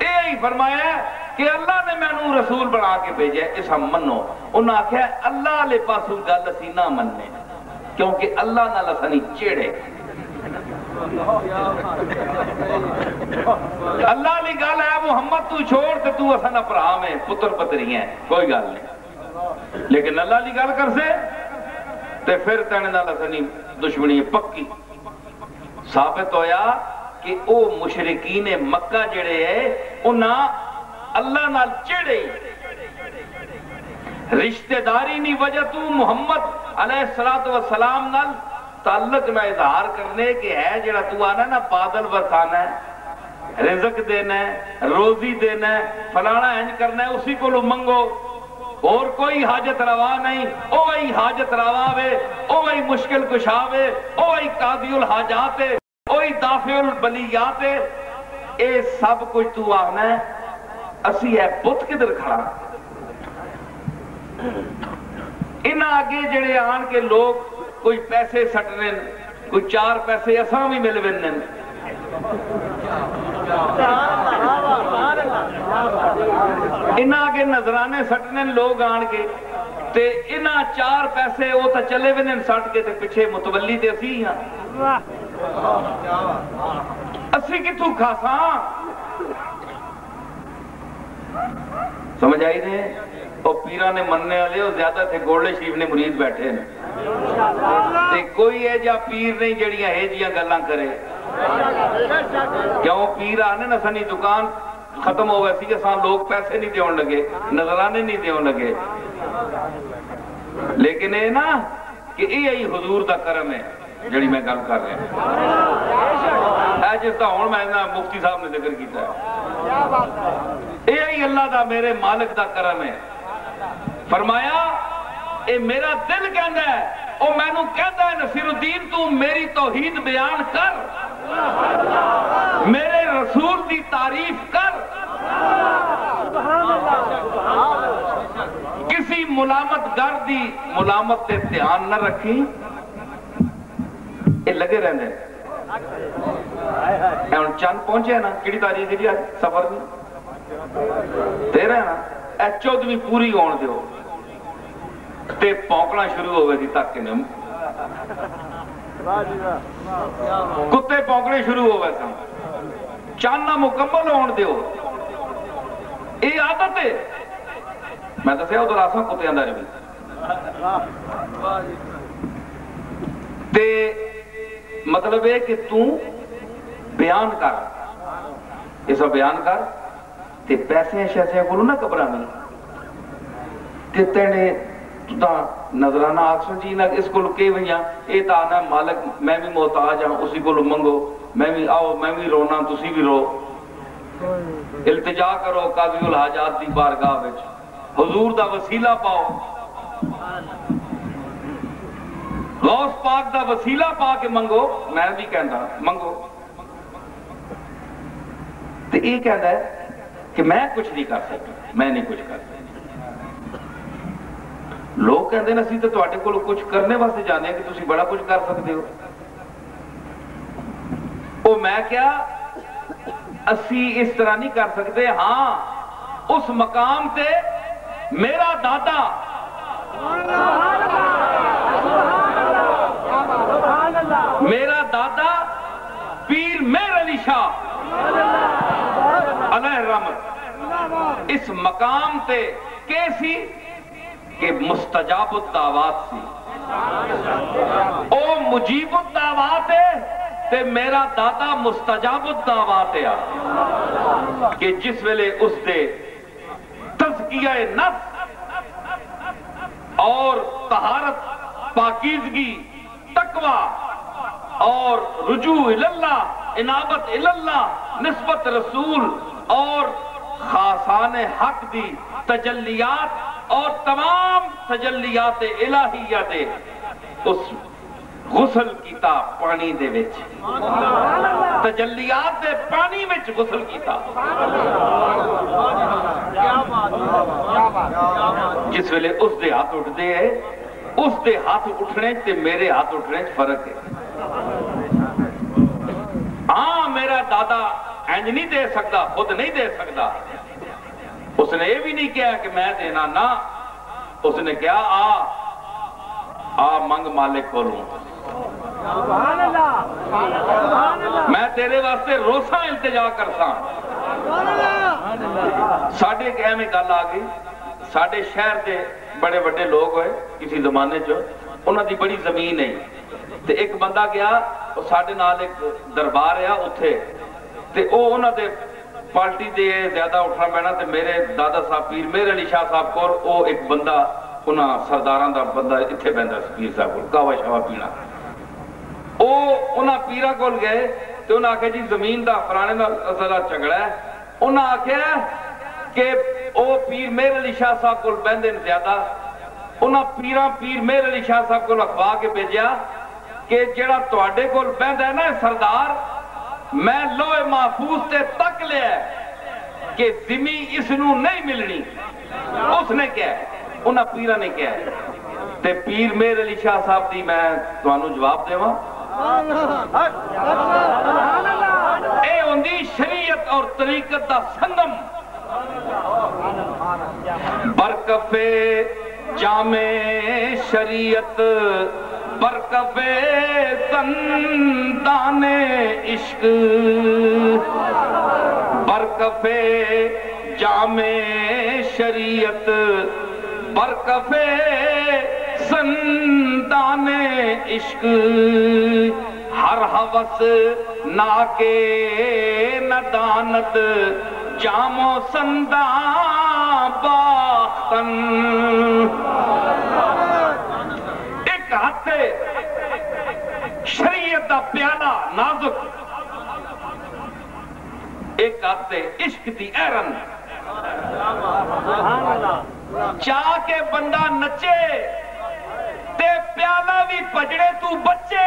یہی فرمایا ہے کہ اللہ نے مینوں رسول بنا کے بھیجا، اس ہم منو۔ انہاں آکھیا اللہ لے پاسوں گل اسی نہ مننے، کیونکہ اللہ نال اساں نہیں چیڑے۔ اللہ لی گل ہے محمد تو چھوڑ تے تو اساں نہ بھرا میں پتر پتری ہیں، کوئی گل نہیں، لیکن اللہ لی گل کر سے تے پھر تینے نال اساں دشمنی پکی۔ ثابت ہویا کہ او مشرکین مکہ جڑے ہے انہاں اللہ نال چڑے، رشتہ داری نہیں وجہ تو محمد علیہ السلام نال تعلق نہ اظہار کرنے کہ ہے جڑا تو آنا نا بادل برسانا ہے، رزق دینا ہے، روزی دینا ہے، فلانا انج کرنا ہے، اسی کو منگو، اور کوئی حاجت روا نہیں، او وہی حاجت روا وے، او وہی مشکل کشا وے، او وہی قاضی الحاجات ہے، او وہی دافع البلیات ہے۔ اے سب کچھ تو آنا ہے، اسی ہے بت کدھر کھڑا۔ انہاں آگے جڑے آن کے لوگ کوئی پیسے سٹنے، کوئی چار پیسے اساں بھی مل ویندے، انہاں آگے نظرانے سٹنے لوگ آن کے تے انہاں چار پیسے وہ تا چلے ویندے سٹ کے تے پیچھے متولی تے اسی ہاں، اسی کتھوں کھاساں؟ سمجھ آئی نے؟ اور پیران نے مننے والے اور زیادہ تھے گولڈے شریف نے مرید بیٹھے ہیں تے کوئی ہے جا پیر نہیں جڑیاں ہے جیاں گلاں کرے کیوں پیر آنے نہ سنی دکان ختم ہو ویسی کہ سان لوگ پیسے نہیں دیون لگے نظرانے نہیں دیون لگے لیکن اے نا کہ یہی حضور دا کرم ہے جڑی میں گل کر رہا ہوں اے جس دا ہون میں مفتی صاحب نے ذکر کیتا ہے یہی اللہ دا میرے مالک دا کرم ہے فرمایا اے میرا دل کہندا ہے او میں نو کہندا ہے نصیر الدین تو میری توحید بیان کر میرے رسول دی تعریف کر کسی ملامت گر دی ملامت تے دھیان نہ رکھی یہ لگے رہنے چند پہنچے ہیں نا کیڑی تاریخ دی سفر میں تیرہ ہے نا اے 14ویں پوری ہون دیو تے پونکنا شروع ہوئے تھی تک نے کتے پونکنے شروع ہوئے تھا چاندنا مکمل ہون دیو یہ عادت ہے میں دسیا ادھر آسا کتے اندر بھی تے مطلب ہے کہ تو بیان کر یہ سب بیان کر تے پیسے شیسے کو نہ گھبرانے تے تینے تو نظرانہ آکسن جی نہ اس کو لکے ہوئیاں اے تانا مالک میں بھی محتاج ہوں اسی کو منگو میں بھی آؤ میں بھی رونا تسی بھی رو التجا کرو قاضی الحاجات دی بارگاہ وچ حضور دا وسیلہ پاؤ غوث پاک دا وسیلہ پا کے منگو میں بھی کہندا منگو تو یہ کہندا ہے کہ میں کچھ نہیں کر سکتا میں نہیں کچھ کر سکتا لوگ کہندے ہیں اسی تو تواڈے کول کچھ کرنے واسطے جانے کہ تسی بڑا کچھ کر سکتے ہو او میں کیا اسی اس طرح نہیں کر سکتے ہاں اس مقام تے میرا دادا میرا دادا پیر مہر علی شاہ علیہ الرحمت اس مقام تے کیسی کہ مستجاب الدعوات سی او مجیب الدعوات ہے تے میرا دادا مستجاب الدعوات ہے کہ جس ویلے اس دے تزکیہ نفس اور طہارت پاکیزگی تقوی اور رجوع الاللہ انابت الاللہ نسبت رسول اور خاصان حق دی تجلیات اور تمام تجلیات الہیہ دے اس غسل کیتا پانی دے وچ تجلیات دے پانی وچ غسل کیتا جس ویلے اس دے ہاتھ اٹھ دے ہے اس دے ہاتھ اٹھنے تے میرے ہاتھ اٹھنے فرق ہے ہاں میرا دادا اینج نہیں دے سکتا خود نہیں دے سکتا اس نے یہ بھی نہیں کہا کہ میں دینا نہ اس نے کہا آ منگ مالک کو لوں میں تیرے واسطے روسا التجا کرتا ساڑھے ایک اہم گل آ گئی ساڑھے شہر دے بڑے بڑے لوگ ہوئے کسی زمانے جو انہوں دی بڑی زمین ہے تے ایک بندہ گیا ساڑھے نال ایک دربار ہے اتھے تے او انہوں دے پارٹی دے زیادہ اٹھنا بینا تے میرے دادا صاحب پیر مہر علی شاہ صاحب کو او ایک بندہ انہاں سرداران دا بندہ اتھے بہندا پیر صاحب کو کعوہ شعوہ پینا او انہاں پیرہ کول گئے تے انہاں آکھے جی زمین دا فرانے دا ذرا جھگڑا ہے انہاں آکھے کہ او پیر مہر علی شاہ صاحب کو بہندے زیادہ انہاں پیر مہر علی شاہ صاحب کو اخوا کے بھیجیا کہ جڑا تواڈے کول بہندا ہے نا سردار میں لوح محفوظ تے تک لیا ہے کہ زمین اس نو نہیں ملنی اس نے کیا ہے انہاں پیرہ نے کیا ہے تے پیر مہر علی شاہ صاحب دی میں توانو جواب دے ماں اے ہوندی شریعت اور طریقت دا سنگم برکف جامع شریعت برکف زندان عشق برکف جامع شریعت برکفے سندان عشق ہر ہوس ناکے ندانت جام و سندان باختن ایک ہاتھ شریعت دا پیالہ نازک ایک ہاتھ عشق دی ایرن چاہ کے بندہ نچے تے پیالہ بھی پجڑے تو بچے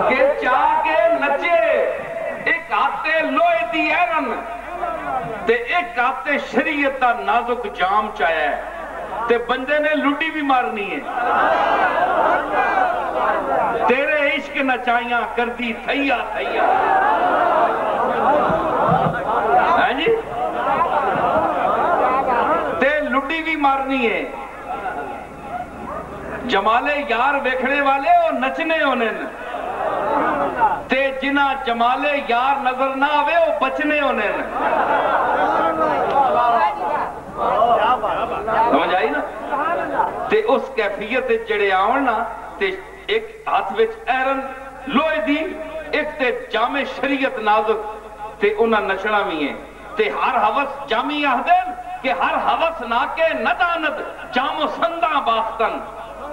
کہ چاہ کے نچے ایک آتے لوئے دی ایرن تے ایک آتے شریعت دا نازک جام چاہیا ہے تے بندے نے لٹی بھی مارنی ہے تیرے عشق نچائیاں کردی تھیا تھیا ہے جی تے لٹی بھی مارنی ہے جمالے یار ویکھنے والے اور نچنے ہونے تے جنہ جمالے یار نظر نہ آوے وہ بچنے ہونے سمجھ آئی نا تے اس کیفیت جڑے آون نا تے ایک ہاتھ وچ ایرن لوہے دی ایک تے جامع شریعت نازک تے انہاں نچنا بھی ہیں تے ہر ہوس جامی آہدن کہ ہر ہوس ناکے ندانت جام و سنداں باختن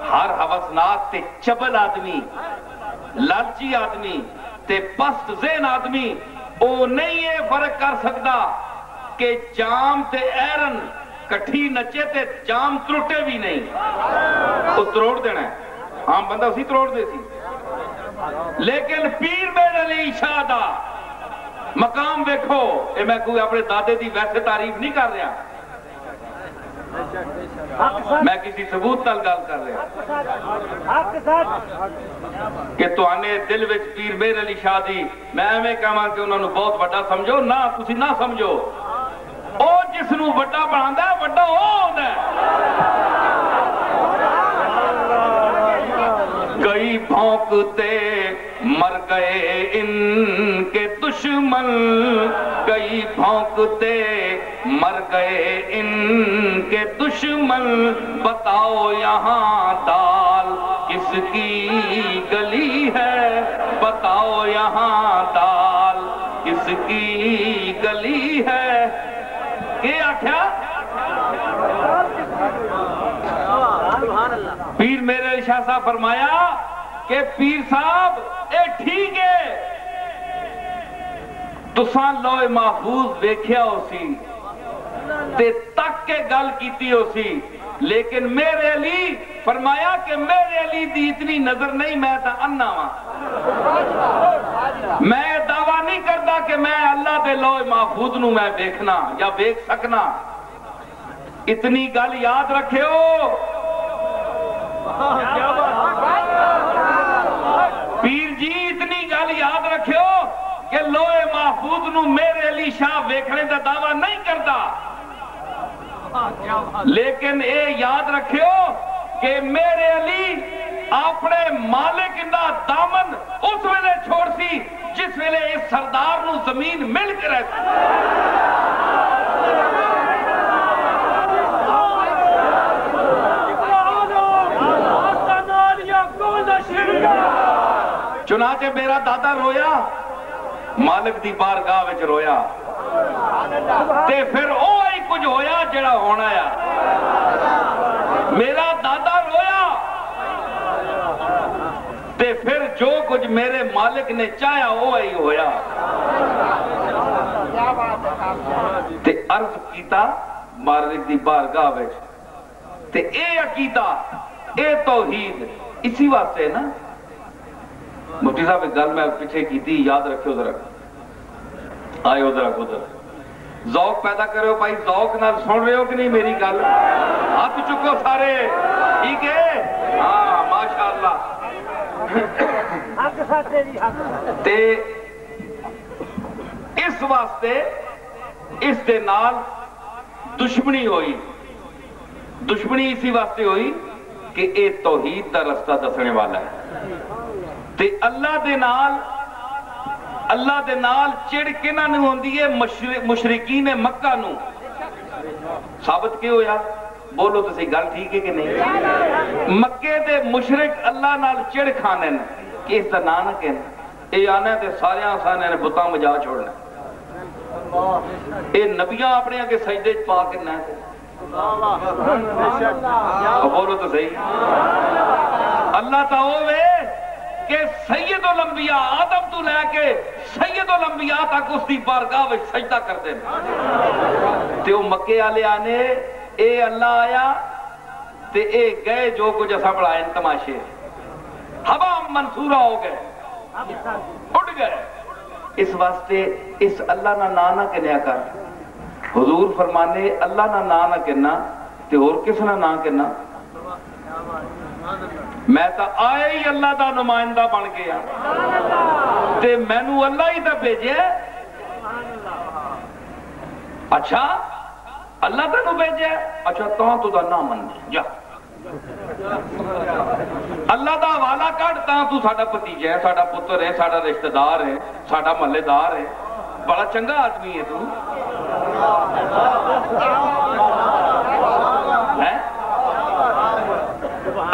ہر ہوسناک تے چبل آدمی لالچی آدمی تے پست ذہن آدمی او نہیں ہے فرق کر سکتا کہ جام تے ایرن کٹھی نچے تے جام تروٹے بھی نہیں وہ تروڑ دینا ہے عام بندہ اسی تروڑ دے سی لیکن پیر میر علی شاہ دا مقام دیکھو اے میں کوئی اپنے دادے دی ویسے تعریف نہیں کر رہا میں کسی ثبوت نال گل کر رہا کہ تو آنے دل وچ پیر میر علی شاہ دی میں میں کہاں کہ انہوں نے بہت بڑا سمجھو نہ تسی نہ سمجھو او جس نو بڑا بڑھاندا ہے بڑا او ہوندا ہے کئی بھونکتے مر گئے ان کے دشمن کئی بھونکتے مر گئے ان کے دشمن بتاؤ یہاں دال کس کی گلی ہے بتاؤ یہاں دال کس کی گلی ہے کیا آکھیا پیر میرے شاہ صاحب فرمایا کہ پیر صاحب اے ٹھیک ہے تساں لوح محفوظ ویکھیا ہو سی تے تک کے گل کیتی ہو سی لیکن میرے علی فرمایا کہ میرے علی دی اتنی نظر نہیں میں تا انا ہاں میں دعویٰ نہیں کرتا کہ میں اللہ دے لوح محفوظ نو میں دیکھنا یا دیکھ سکنا اتنی گل یاد رکھیو پیر جی اتنی گل یاد رکھیو کہ لوح محفوظ نو میرے علی شاہ ویکھنے دا دعویٰ نہیں کرتا لیکن اے یاد رکھیو کہ میرے علی اپنے مالک دا دامن اس ویلے چھوڑ سی جس ویلے اس سردار نو زمین مل کے رہتی چنانچہ میرا دادا رویا مالک دی بارگاہ وچ رویا تے پھر اوہی کچھ ہویا جڑا ہونا ہے میرا دادا رویا تے پھر جو کچھ میرے مالک نے چاہیا وہی ہویا تے عرض کیتا مالک دی بارگاہ وچ تے اے عقیدہ اے توحید اسی واسطے نا مفتی صاحب ایک گل میں پیچھے کی تھی یاد رکھے ادھر آئے ادھر ادھر ذوق پیدا کرو بھائی ذوق نہ سن رہے ہو کہ نہیں میری گل ہاتھ چکو سارے ٹھیک ہے ہاں ماشاءاللہ تے اس واسطے اس دے نال دشمنی ہوئی. دشمنی اسی واسطے ہوئی کہ اے توحید دا رستہ دسنے والا ہے تے اللہ دے نال چڑ کنہ نو ہوندی ہے مشرکین مکہ نو. ثابت کیوں ہویا؟ بولو تو صحیح، گل ٹھیک ہے کہ نہیں؟ مکے دے مشرک اللہ نال چڑ کھانے نے کہ اس دا نا نہ کہنا، اے آنا تے سارے آسانے نے بتاں مجا چھوڑنا، اے نبیاں اپنے آگے سجدے پا کے نہ تھے. بولو تو صحیح. اللہ تعالی کہ سید الانبیاء آدم تو لے کے سید الانبیاء تک اس دی بارگاہ وچ سجدہ کرتے ہیں. تے وہ مکے والے آنے اے اللہ آیا تے اے گئے جو کچھ اساں پڑھائے تماشے، ہوا منصورہ ہو گئے، اٹھ گئے. اس واسطے اس اللہ نہ نہ کنیا کر. حضور فرمانے اللہ نہ نہ کہنا تے اور کس نہ نہ کہنا. میں تا آئے ہی اللہ دا نمائندہ بن گیا تے مینو اللہ ہی تا بھیجے. اچھا اللہ تینو بھیجے، اچھا تو دا نہ من جا اللہ دا حوالہ کٹ تاں تو ساڈا بھتیجا ہے، ساڈا پتر ہے، ساڈا رشتہ دار ہے، ساڈا محلے دار ہے، بڑا چنگا آدمی ہے تو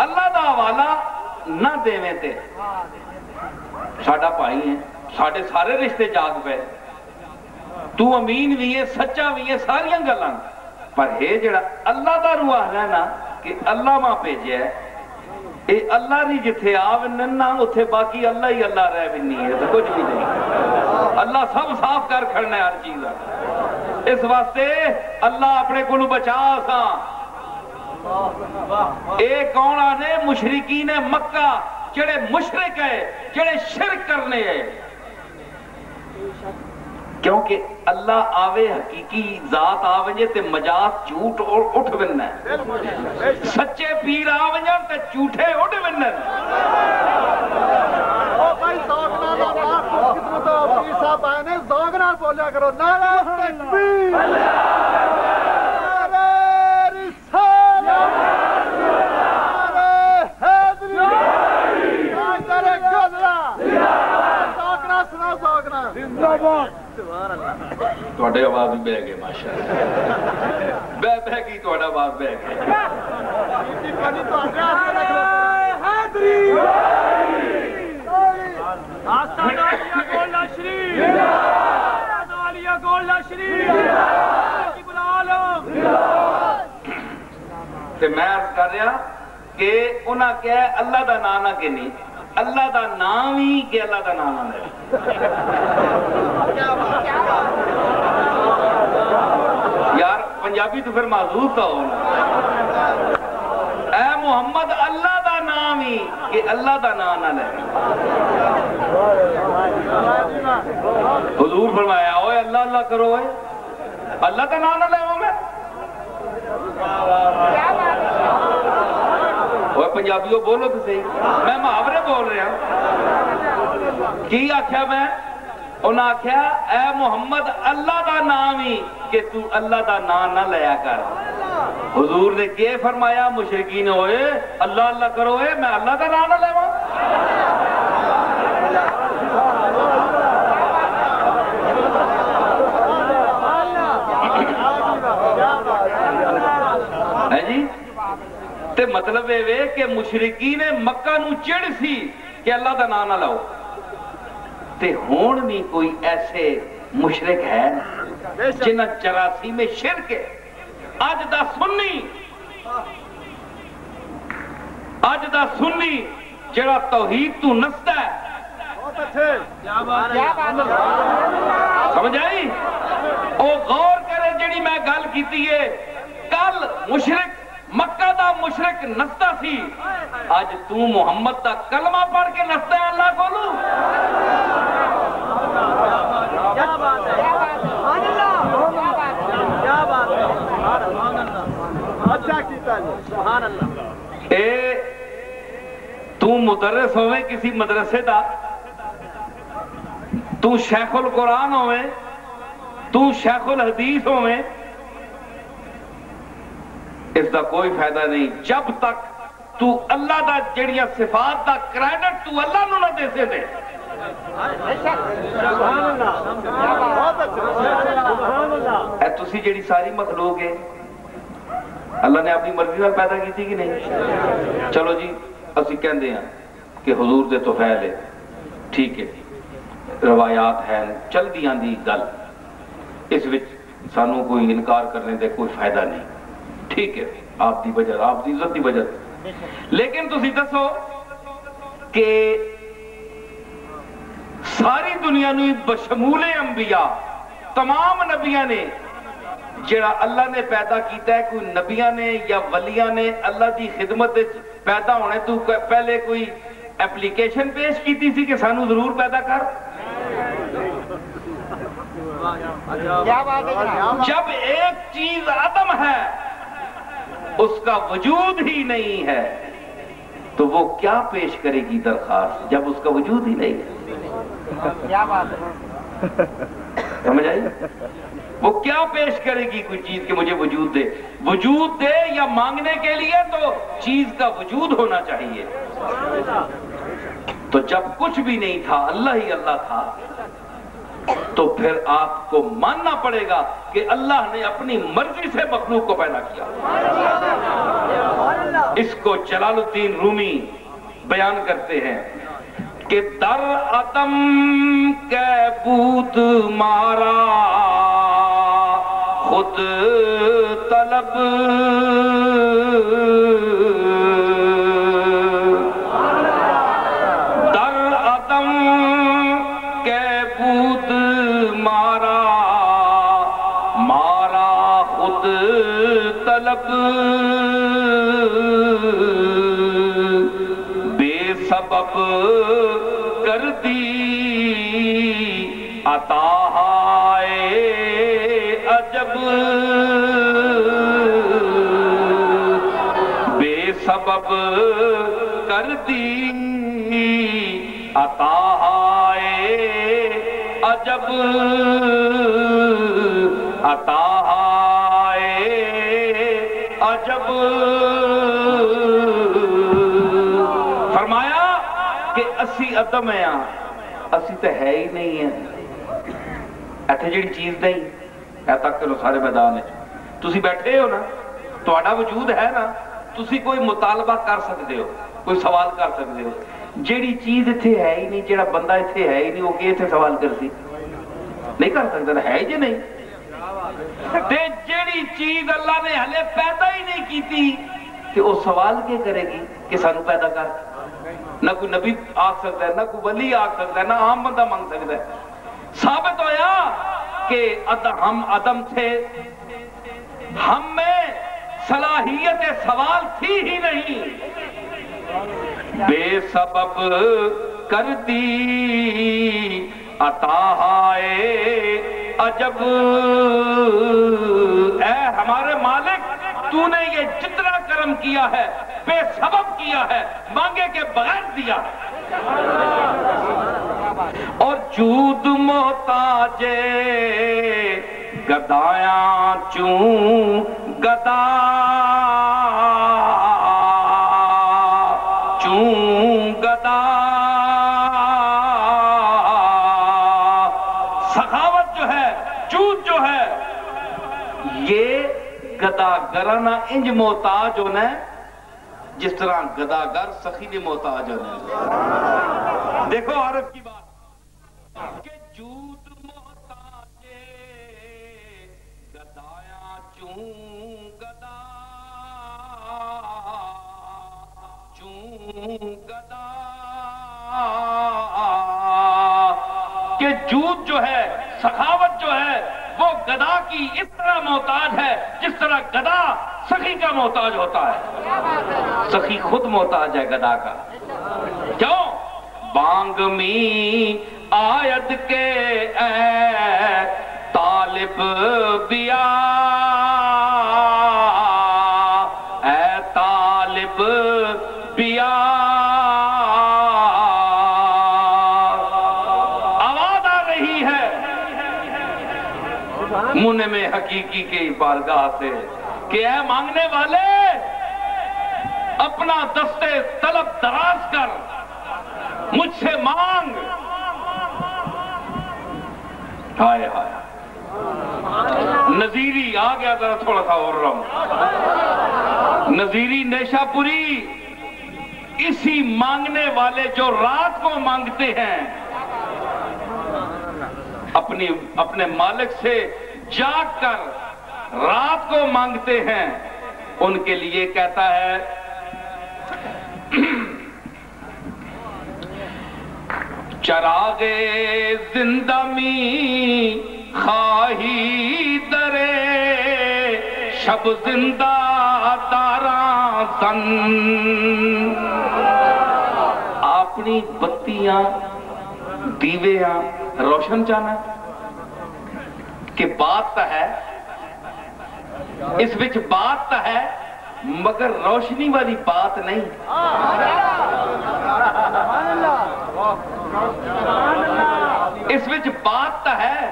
اللہ دا حوالہ نہ دیویں تے ساڈا بھائی ہے، ساڈے سارے رشتے جاگ پے، تو امین بھی ہے، سچا بھی ہے، ساریاں گلاں. پر ہے جڑا اللہ دا روح ہے نا کہ اللہ ماں بھیجیا ہے، اے اللہ نہیں جتھے آونن نا اتھے باقی اللہ ہی اللہ رہ بھی نہیں ہے تو کچھ بھی نہیں. اللہ سب صاف کر کھڑنا ہے ہر چیز. اس واسطے اللہ اپنے کو بچا سا. اے کون آنے مشرکین مکہ جڑے مشرک ہے، جڑے شرک کرنے ہیں. کیونکہ اللہ آوے حقیقی ذات آوے تے مجاز جھوٹ اور اٹھ بننا ہے. سچے پیر آوے تے جھوٹے اٹھ بننا ہے. بھائی زوگنا دا بات خدمت پیر صاحب آئے نے زوگنا بولیا کرو. نعرہ تکبیر، نعرہ رسالت، نعرہ حیدری، نعرہ گزرا. زوگنا سنا زوگنا زندہ باد. تھوڑے آواز بھی بہ گئے ماشاءاللہ، بہ گئی تھوڑا آواز بہ گئی. حیدری آستانیہ گولڈا شریف، آستانیہ گولڈا شریف، قبلہ عالم. تے میں عرض کر رہا کہ انہاں کہا اللہ دا نام نہ کہنی، اللہ دا نام ہی کہ اللہ دا نام نہ لے. یار پنجابی تو پھر معذور تھا ہونا. اے محمد اللہ دا نام ہی کہ اللہ دا نام نہ لے. حضور فرمایا اوے اللہ اللہ کرو، اوے اللہ دا نام نہ لے. میں اوے پنجابیوں بولو تو صحیح، میں محاورے بول رہا ہوں. کی آخیا میں؟ انہاں آخیا اے محمد اللہ دا نام ہی کہ تو اللہ دا نام نہ لیا کر. حضور نے کیا فرمایا؟ مشرکین ہوئے اللہ اللہ کرو، میں اللہ دا نام نہ لیوا. ہے جی تے مطلب یہ کہ مشرکین مکہ نو چڑ سی کہ اللہ دا نام نہ لاؤ. تے ہون بھی کوئی ایسے مشرک ہے جنہ 84 میں شرک ہے. اج دا سنی جڑا توحید تو نستا ہے، سمجھ آئی؟ او غور کرے جڑی میں گل کیتی ہے. کل مشرک مکہ دا مشرک نستا سی، اج تو محمد دا کلمہ پڑھ کے نستا ہے اللہ کولو. اے تو مدرس ہوئے کسی مدرسے دا، تو شیخ القرآن ہوئے، تو شیخ الحدیث ہوئے اس دا کوئی فائدہ نہیں جب تک تو اللہ دا جڑیاں صفات دا کریڈٹ تو اللہ نو نہ دے سے دے. اے تسی جڑی ساری مخلوق ہے اللہ نے اپنی مرضی نال پیدا کی تھی کہ نہیں؟ چلو جی اسی کہندے ہیں کہ حضور دے تو فعل ہے ٹھیک ہے روایات ہیں چل دیاں دی گل اس وچ سانو کوئی انکار کرنے دے کوئی فائدہ نہیں ٹھیک ہے آپ دی وجہ آپ دی عزت دی وجہ لیکن تسی دسو کہ ساری دنیا نو بشمول انبیاء تمام نبیاں نے جڑا اللہ نے پیدا کیتا ہے کوئی نبیاں نے یا ولیاں نے اللہ دی خدمت پیدا ہونے تو پہلے کوئی اپلیکیشن پیش کیتی سی کہ سانو ضرور پیدا کر جب ایک چیز عدم ہے اس کا وجود ہی نہیں ہے تو وہ کیا پیش کرے گی درخواست جب اس کا وجود ہی نہیں ہے کیا بات ہے سمجھ آئی وہ کیا پیش کرے گی کوئی چیز کہ مجھے وجود دے یا مانگنے کے لیے تو چیز کا وجود ہونا چاہیے تو جب کچھ بھی نہیں تھا اللہ ہی اللہ تھا تو پھر آپ کو ماننا پڑے گا کہ اللہ نے اپنی مرضی سے مخلوق کو پیدا کیا اس کو جلال الدین رومی بیان کرتے ہیں کہ در عدم کے بود مارا خود طلب در عدم کے بود مارا خود طلب بے سبب کر دی عطا عجب بے سبب کر دی عطا عجب عطا عجب فرمایا کہ اسی عدم ہیں اسی تو ہے ہی نہیں ہے ایتھے جڑی چیز نہیں اے تک کرو سارے میدان تسی بیٹھے ہو نا تہاڈا وجود ہے نا تسی کوئی مطالبہ کر سکتے ہو کوئی سوال کر سکتے ہو جیڑی چیز اتھے ہے ہی نہیں جیڑا بندہ اتھے ہے ہی نہیں وہ کہ اتھے سوال کرسی نہیں کر سکتا ہے جی نہیں تے جیڑی چیز اللہ نے ہلے پیدا ہی نہیں کیتی کہ وہ سوال کے کرے گی کہ سانو پیدا کر نہ کوئی نبی آگ سکتا ہے نہ کوئی ولی آگ سکتا ہے نہ عام بندہ مانگ سکتا ہے ثابت ہویا کہ ہم عدم تھے ہم میں صلاحیت سوال تھی ہی نہیں بے سبب کر دی عطا عجب اے ہمارے مالک تو نے یہ جتنا کرم کیا ہے بے سبب کیا ہے مانگے کے بغیر دیا اور جود محتاج گدایاں چوں گدا چوں گدا سخاوت جو ہے جود جو ہے یہ گداگرانہ انج محتاج ہونا ہے جس طرح گداگر سخی نے محتاج ہونا ہے دیکھو عرب کی بات کہ جود محتاج گدایاں چوں گدا چوں گدا کہ جود جو ہے سخاوت جو ہے وہ گدا کی اس طرح محتاج ہے جس طرح گدا سخی کا محتاج ہوتا ہے سخی خود محتاج ہے گدا کا کیوں بانگ می آیت کے اے طالب بیا اے طالب بیا منع میں حقیقی کی بارگاہ سے کہ اے مانگنے والے اپنا دستے طلب دراز کر مجھ سے مانگ. ہائے ہائے نظیری آ گیا ذرا تھوڑا سا اور نظیری نیشا پوری اسی مانگنے والے جو رات کو مانگتے ہیں اپنے مالک سے جاگ کر رات کو مانگتے ہیں ان کے لیے کہتا ہے چراغ زندہ می خواہی درے شب زندہ داراں سن. اپنی بتیاں دیویاں روشن جانا کہ بات تا ہے اس وچ بات تا ہے مگر روشنی والی بات نہیں. اس وچ بات تا ہے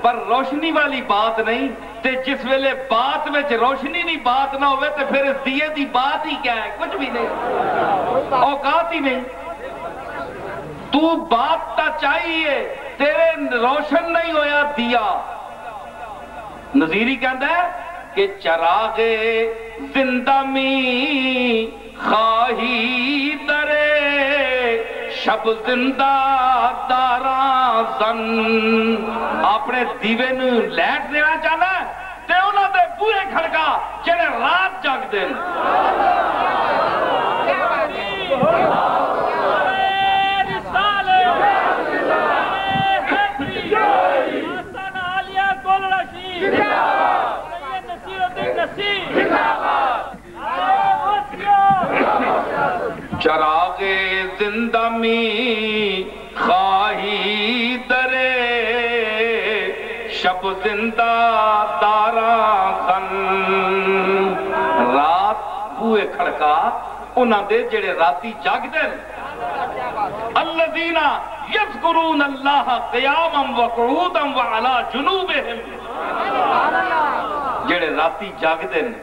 پر روشنی والی بات نہیں. تے جس ویلے بات وچ روشنی نہیں بات نہ ہوئے تے پھر اس دیے دی بات ہی کیا ہے؟ کچھ بھی نہیں، اوقات ہی نہیں. تو بات تا چاہیے تیرے روشن نہیں ہویا دیا. نظیری کہتا ہے کہ چراغ زندہ می خواہی درے شب زندہ داراں سن. اپنے دیوے نو لیٹ دینا چاہنا ہے تے انہاں دے بوئے کھڑکا جڑے رات جاگ دین. چراغ زندہ می خواہی درے شب زندہ داراں سن. رات بوئے کھڑکا انہاں دے جڑے راتی جاگ دین. الذین یذکرون اللہ قیاما وقعودا وعلی جنوبہم. جڑے راتی جاگ دین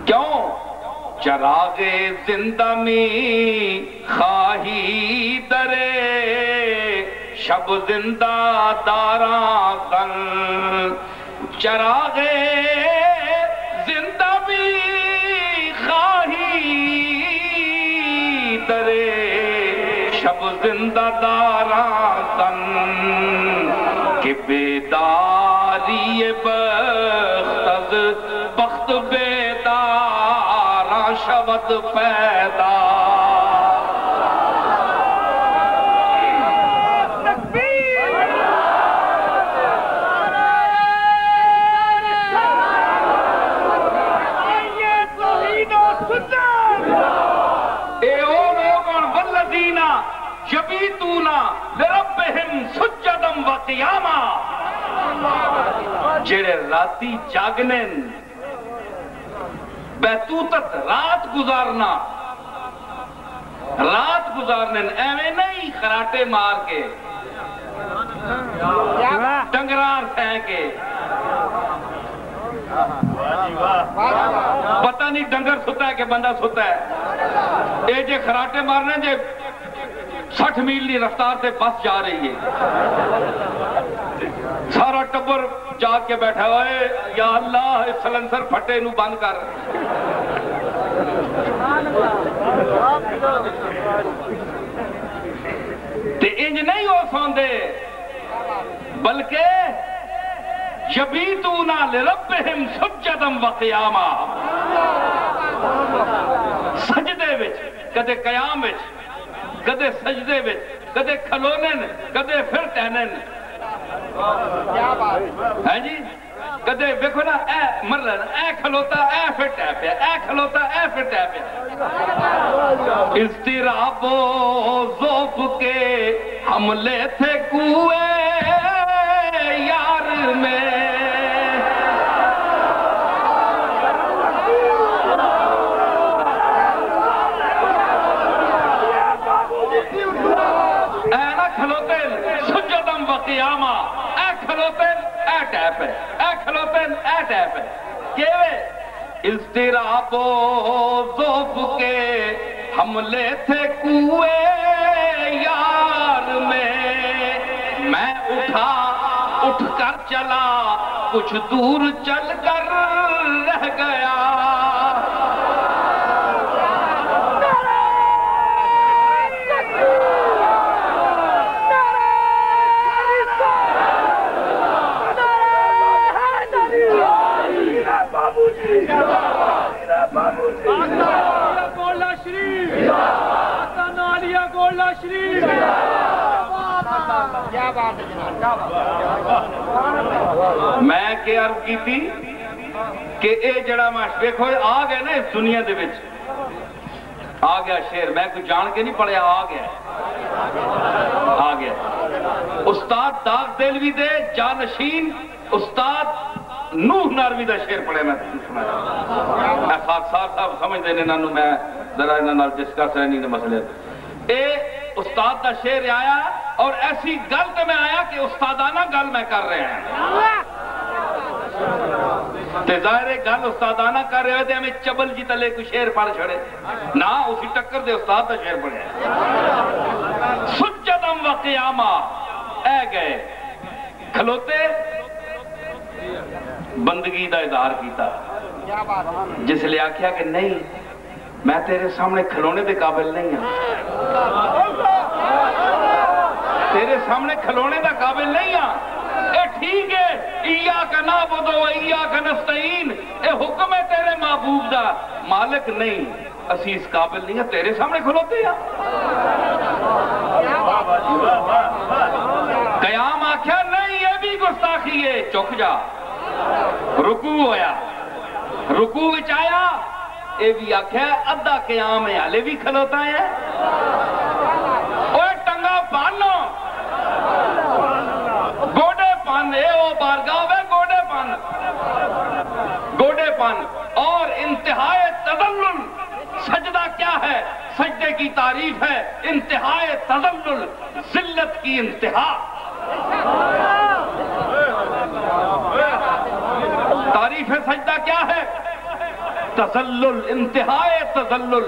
کیوں؟ چراغ زندہ می خواہی درے شب زندہ داراں سن. چراغ زندہ می خواہی درے شب زندہ داراں سن. کہ بیداری بخت از بخت بیداراں شود پیدا. یبیتون لربہم سجدا وقیاما. جڑے راتی جاگنن بیتوتت رات گزارنن ایویں نہیں خراٹے مار کے ڈنگرار پھینک کے. پتہ نہیں ڈنگر ستا ہے کہ بندہ ستا ہے. اے جے خراٹے مارنے جے 60 میل کی رفتار سے بس جا رہی ہے سارا ٹبر جاگ کے بیٹھا ہوئے یا اللہ اس سلنسر پھٹے نو بند کر. تے انج نہیں ہو سوندے بلکہ یبیتون لربہم سجدا وقیاما. سجدے وچ کدے قیام وچ کدے سجدے وچ کدے کھلونن کدے پھر ٹہنن. ہے جی کدے دیکھو نا اے مرن اے کھلوتا اے پھر ٹہ پیا اے کھلوتا اے پھر ٹہ پیا. اضطراب و ذوق کے حملے تھے کوئے یار میں. کھلوتے اے ٹیپ ہے، اے کھلوتے اے ٹیپ ہے کہ اضطراب و ذوف کے حملے تھے کوئے یار میں اٹھ کر چلا کچھ دور چل کر رہ گیا میں کہ عرض کی تھی کہ اے جڑا ماش دیکھو آ گیا نا اس دنیا دے وچ آ گیا شیر میں کوئی جان کے نہیں پڑھیا آ گیا استاد داغ دلوی دے جانشین استاد نوح ناروی دا شیر پڑھے میں سنایا میں خاکسار صاحب سمجھ دینے نانو میں ذرا انہاں ڈسکس رہنی نے مسئلے اے استاد دا شیر آیا اور ایسی گل تے میں آیا کہ استادانہ گل میں کر رہے ہیں تے ظاہر گل استادانہ کر رہے ہوئے ہمیں چبل جی تلے کوئی شیر پڑھ چھڑے نہ اسی ٹکر دے استاد دا شیر پڑھے سجدم و قیامہ اے گئے کھلوتے بندگی دا اظہار کیتا جس لئے آکھیا کہ نہیں میں تیرے سامنے کھلونے دے قابل نہیں ہوں تیرے سامنے کھلونے دا قابل نہیں ہوں اے ٹھیک ہے ایاک نعبد و ایاک نستعین اے حکم ہے تیرے محبوب دا مالک نہیں اسی اس قابل نہیں ہے تیرے سامنے کھلوتے ہیں قیام آکھیا نہیں یہ بھی گستاخی ہے چک جا رکوع ہویا رکوع وچ آیا اے بھی آکھیا ادھا قیام ہے ہلے بھی کھلوتا ہے اوے ٹنگا پانو گوڑے پان اے او بارگاہ ہے گوڑے پان اور انتہائی تذلل سجدہ کیا ہے سجدے کی تعریف ہے انتہائی تذلل ذلت کی انتہا تعریف سجدہ کیا ہے تذلل انتہائی تذلل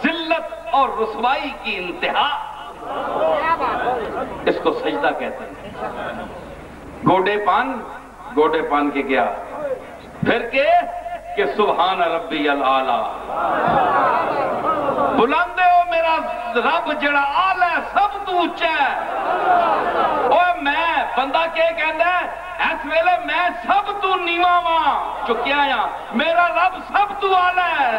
ذلت اور رسوائی کی انتہا اس کو سجدہ کہتے ہیں گوڑے پان کے گیا پھر کہ سبحان ربی العالی بلندے ہو میرا رب جڑا آلہ ہے سب تو اونچا ہے اوہ میں بندہ کہندہ ہے اس ویلے میں سب تو نیواں ماں چکیا یا میرا رب سب تو آلہ ہے